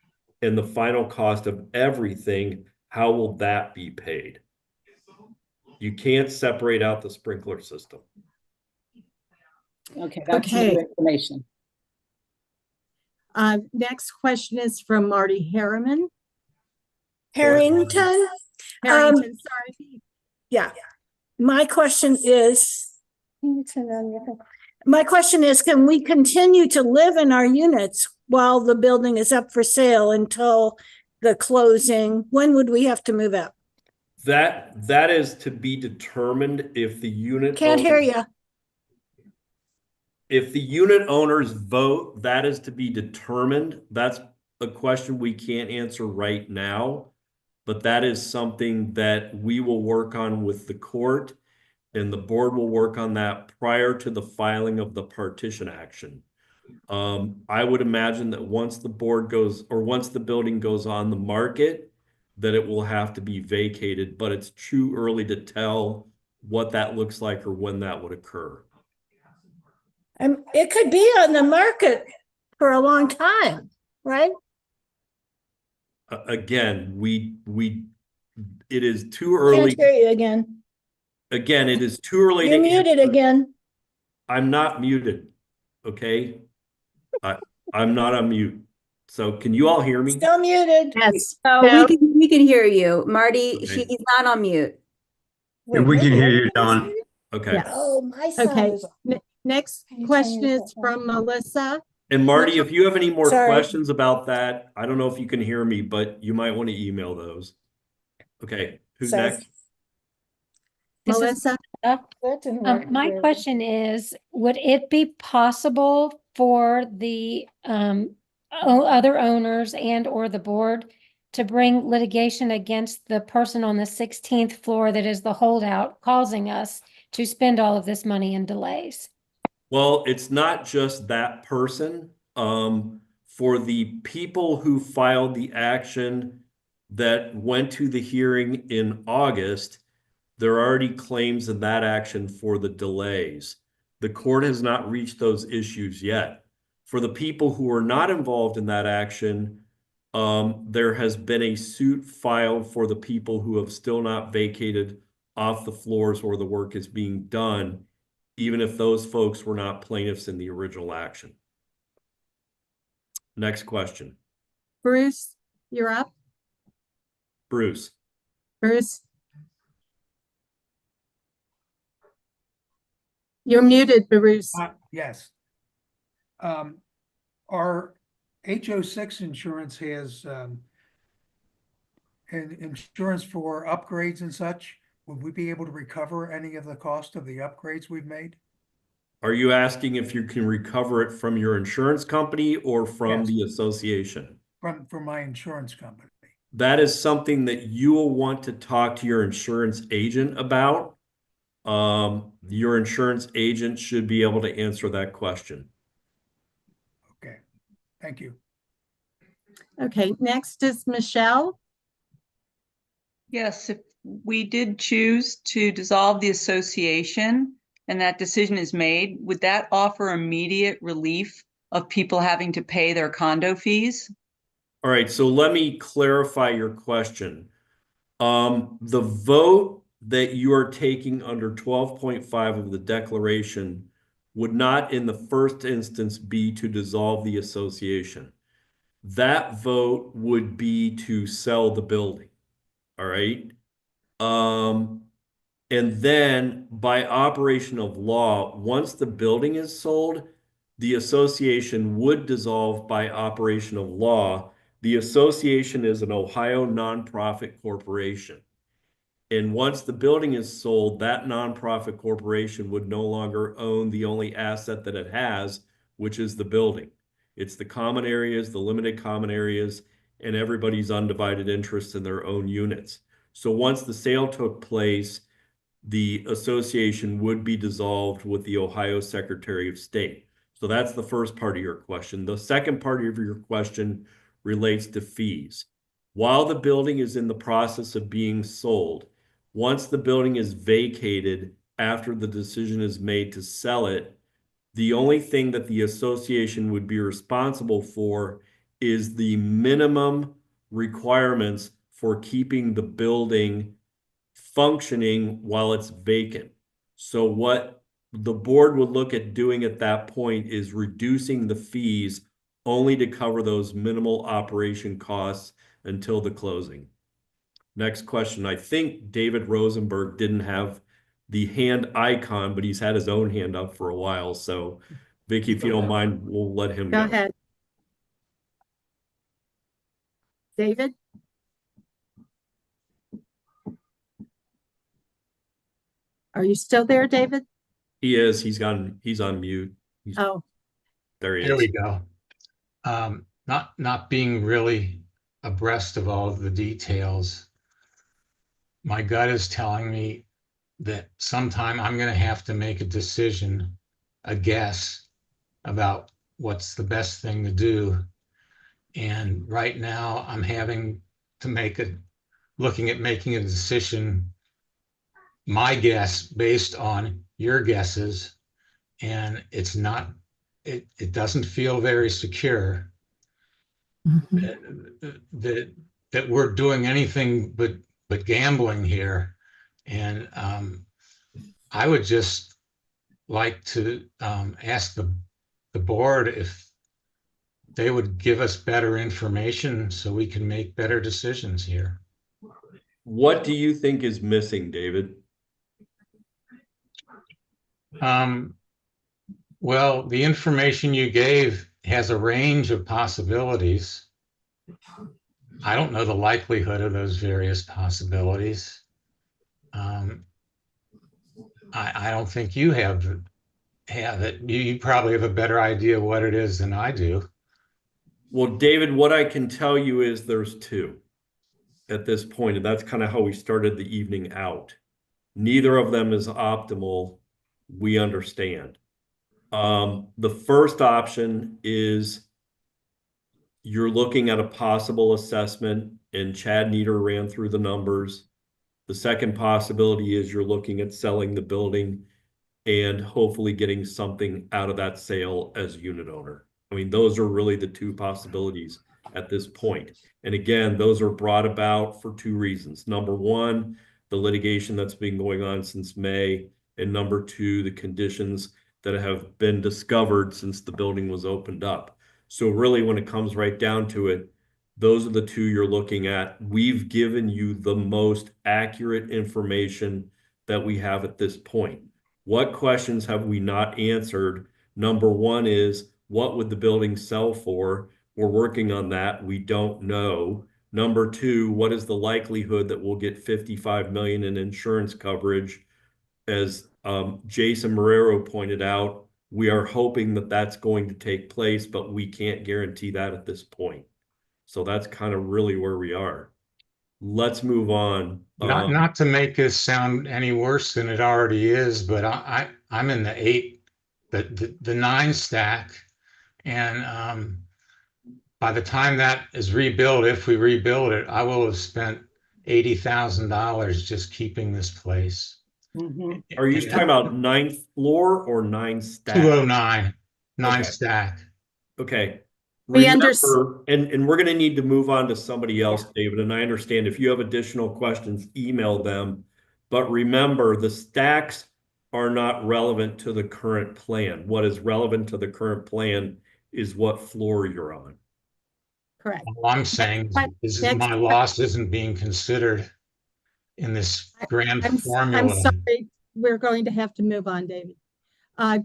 and the final cost of everything, how will that be paid? You can't separate out the sprinkler system. Okay, that's new information. Next question is from Marty Harriman. Harrington. Harrington, sorry. Yeah. My question is, can we continue to live in our units while the building is up for sale until the closing? When would we have to move out? That is to be determined if the unit Can't hear you. If the unit owners vote, that is to be determined. That's a question we can't answer right now, but that is something that we will work on with the court. and the board will work on that prior to the filing of the partition action. I would imagine that once the building goes on the market, that it will have to be vacated, but it's too early to tell what that looks like or when that would occur. It could be on the market for a long time, right? Again, it is too early. Can't hear you again. Again, it is too early. You're muted again. I'm not muted. Okay. I'm not on mute. So can you all hear me? Still muted. Yes. Oh, we can hear you. Marty, Okay. she's not on mute. Yeah, we can hear you, Don. Okay. Yeah. Oh, my son Okay. is. Next Can you turn question yours is off? from Melissa. And Marty, if you have any more Sorry. questions about that, I don't know if you can hear me, but you might want to email those. Okay. Who's Sorry. next? Melissa? That didn't work My very question is, would it be possible for the other owners and or the board to bring litigation against the person on the 16th floor that is the holdout causing us to spend all of this money in delays? Well, it's not just that person. For the people who filed the action that went to the hearing in August, there are already claims in that action for the delays. The court has not reached those issues yet. For the people who are not involved in that action, there has been a suit filed for the people who have still not vacated off the floors where the work is being done, even if those folks were not plaintiffs in the original action. Next question. Bruce, you're up. Bruce. Bruce? You're muted, Bruce. Yes. Our HO6 insurance has an insurance for upgrades and such. Would we be able to recover any of the cost of the upgrades we've made? Are you asking if you can recover it from your insurance company or from Yes. the association? From my insurance company. That is something that you will want to talk to your insurance agent about. Your insurance agent should be able to answer that question. Okay, thank you. Okay, next is Michelle. Yes, if we did choose to dissolve the association and that decision is made, would that offer immediate relief of people having to pay their condo fees? All right, so let me clarify your question. The vote that you are taking under 12.5 of the declaration would not in the first instance be to dissolve the association. That vote would be to sell the building. All right. And then by operation of law, once the building is sold, the association would dissolve by operation of law. The association is an Ohio nonprofit corporation. And once the building is sold, that nonprofit corporation would no longer own the only asset that it has, which is the building. It's the common areas, the limited common areas, and everybody's undivided interest in their own units. So once the sale took place, the association would be dissolved with the Ohio Secretary of State. So that's the first part of your question. The second part of your question relates to fees. While the building is in the process of being sold, once the building is vacated after the decision is made to sell it, the only thing that the association would be responsible for is the minimum requirements for keeping the building functioning while it's vacant. So what the board would look at doing at that point is reducing the fees only to cover those minimal operation costs until the closing. Next question. I think David Rosenberg didn't have the hand icon, but he's had his own hand up for a while. So Vicky, if you don't mind, we'll let him go. Go ahead. David? Are you still there, David? He is. He's on mute. Oh, There he is. Here we go. Not being really abreast of all of the details. My gut is telling me that sometime I'm gonna have to make a decision, a guess about what's the best thing to do. And right now I'm having to looking at making a decision, my guess based on your guesses, and it's not, it doesn't feel very secure that we're doing anything but gambling here. And I would just like to ask the board if they would give us better information so we can make better decisions here. What do you think is missing, David? Well, the information you gave has a range of possibilities. I don't know the likelihood of those various possibilities. I don't think you have it. You probably have a better idea what it is than I do. Well, David, what I can tell you is there's two at this point, and that's kind of how we started the evening out. Neither of them is optimal. We understand. The first option is you're looking at a possible assessment, and Chad Nieder ran through the numbers. The second possibility is you're looking at selling the building and hopefully getting something out of that sale as unit owner. I mean, those are really the two possibilities at this point. And again, those are brought about for two reasons. Number one, the litigation that's been going on since May. And number two, the conditions that have been discovered since the building was opened up. So really, when it comes right down to it, those are the two you're looking at. We've given you the most accurate information that we have at this point. What questions have we not answered? Number one is, what would the building sell for? We're working on that. We don't know. Number two, what is the likelihood that we'll get $55 million in insurance coverage? As Jason Marrero pointed out, we are hoping that that's going to take place, but we can't guarantee that at this point. So that's kind of really where we are. Let's move on. Not to make this sound any worse than it already is, but I'm in the 9 stack, and by the time that is rebuilt, if we rebuild it, I will have spent $80,000 just keeping this place. Mm-hmm. Are you talking about 9th floor or 9 stack? 209, 9 Okay. stack. Okay. We Remember, and we're going to need to move on to somebody else, David. And I understand if you have additional questions, email them. But remember, the stacks are not relevant to the current plan. What is relevant to the current plan is what floor you're on. Correct. All I'm saying is my loss isn't being considered in this grand formula. I'm sorry, we're going to have to move on, David.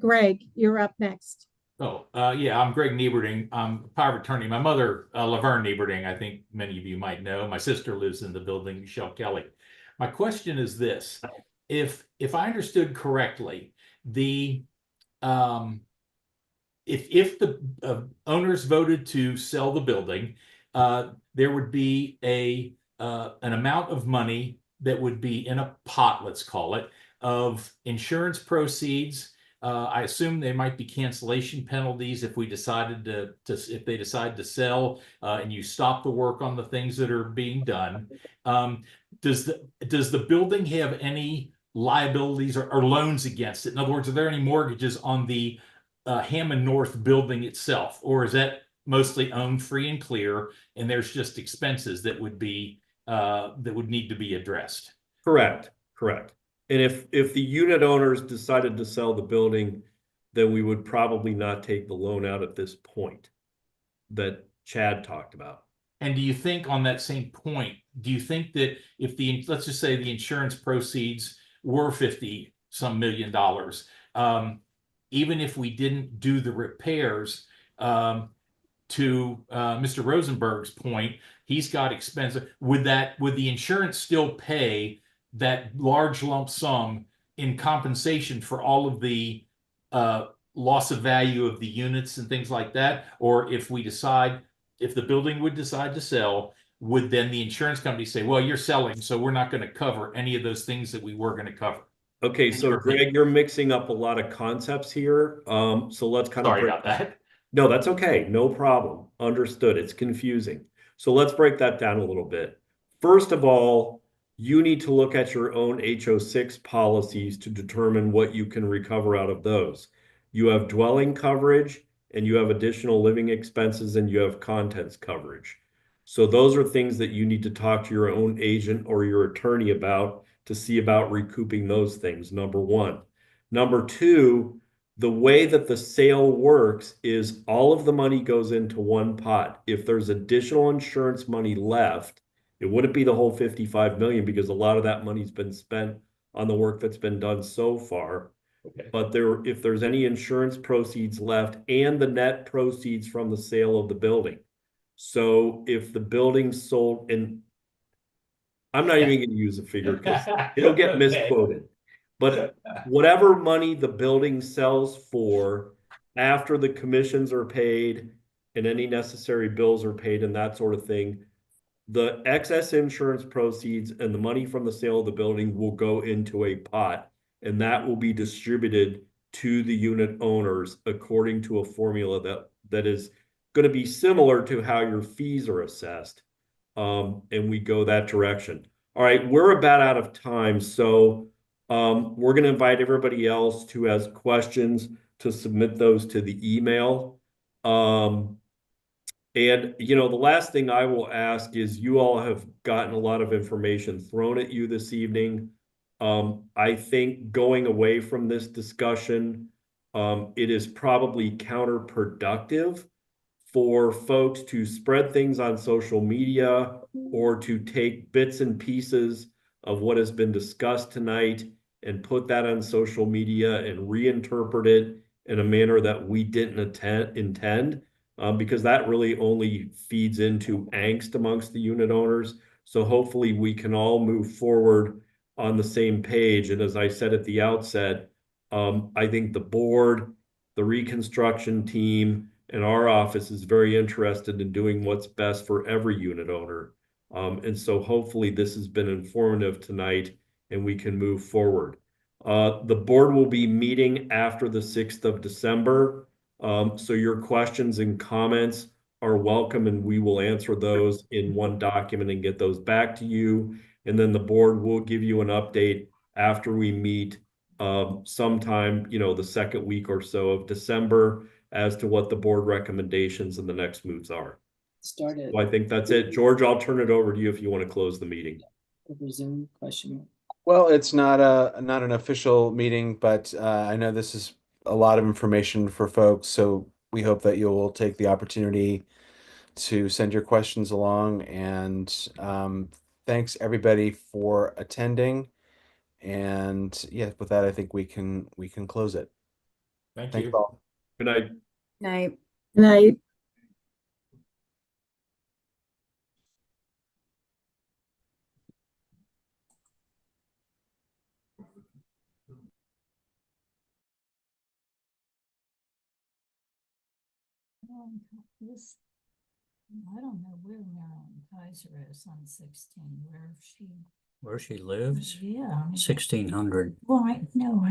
Greg, you're up next. Oh, yeah, I'm Greg Nieberding. I'm power of attorney. My mother, Laverne Nieberding, I think many of you might know. My sister lives in the building, Michelle Kelly. My question is this: if I understood correctly, the if the owners voted to sell the building, there would be an amount of money that would be in a pot, let's call it, of insurance proceeds. I assume there might be cancellation penalties if we decided if they decide to sell and you stop the work on the things that are being done. Does the building have any liabilities or loans against it? In other words, are there any mortgages on the Hammond North building itself, or is that mostly owned free and clear, and there's just expenses that would be that would need to be addressed? Correct. And if the unit owners decided to sell the building, then we would probably not take the loan out at this point that Chad talked about. And do you think, on that same point, do you think that if let's just say the insurance proceeds were $50-some million, even if we didn't do the repairs, to Mr. Rosenberg's point, he's got expensive, would the insurance still pay that large lump sum in compensation for all of the loss of value of the units and things like that? Or if the building would decide to sell, would then the insurance company say, well, you're selling, so we're not going to cover any of those things that we were going to cover? Okay, so Greg, you're mixing up a lot of concepts here. So let's kind of Sorry break about that. No, that's okay. No problem. Understood. It's confusing. So let's break that down a little bit. First of all, you need to look at your own HO6 policies to determine what you can recover out of those. You have dwelling coverage and you have additional living expenses and you have contents coverage. So those are things that you need to talk to your own agent or your attorney about to see about recouping those things, number one. Number two, the way that the sale works is all of the money goes into one pot. If there's additional insurance money left, it wouldn't be the whole 55 million because a lot of that money's been spent on the work that's been done so far. Okay. But if there's any insurance proceeds left and the net proceeds from the sale of the building. So if the building sold, and I'm not even going to use a figure because it'll get misquoted. But whatever money the building sells for after the commissions are paid and any necessary bills are paid and that sort of thing, the excess insurance proceeds and the money from the sale of the building will go into a pot, and that will be distributed to the unit owners according to a formula that is going to be similar to how your fees are assessed. And we go that direction. All right, we're about out of time, so we're going to invite everybody else who has questions to submit those to the email. And, you know, the last thing I will ask is you all have gotten a lot of information thrown at you this evening. I think going away from this discussion, it is probably counterproductive for folks to spread things on social media or to take bits and pieces of what has been discussed tonight and put that on social media and reinterpret it in a manner that we didn't intend, because that really only feeds into angst amongst the unit owners. So hopefully we can all move forward on the same page. And as I said at the outset, I think the board, the reconstruction team, and our office is very interested in doing what's best for every unit owner. And so hopefully this has been informative tonight and we can move forward. The board will be meeting after the 6th of December. So your questions and comments are welcome and we will answer those in one document and get those back to you. And then the board will give you an update after we meet sometime, you know, the second week or so of December as to what the board recommendations and the next moves are. Started. So I think that's it. George, I'll turn it over to you if you want to close the meeting. Resume question. Well, it's not an official meeting, but I know this is a lot of information for folks, so we hope that you'll take the opportunity to send your questions along. And thanks everybody for attending. And yeah, with that, I think we can close it. Thank Thanks you. all. Good night. Night. Night. This, I don't know where Marilyn Kaiser is on 16, Where she lives? yeah. I mean, 1600. well, I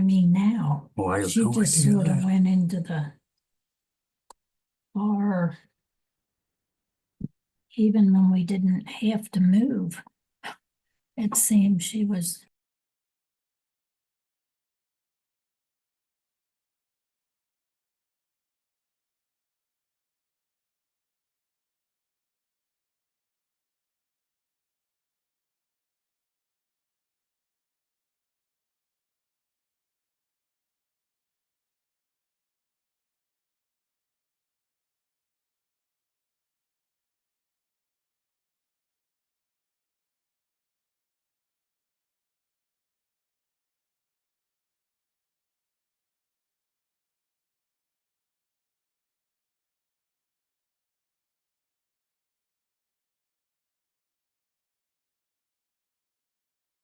mean now. Oh, I have She no just idea sort of that. went into the bar even when we didn't have to move. It seemed she was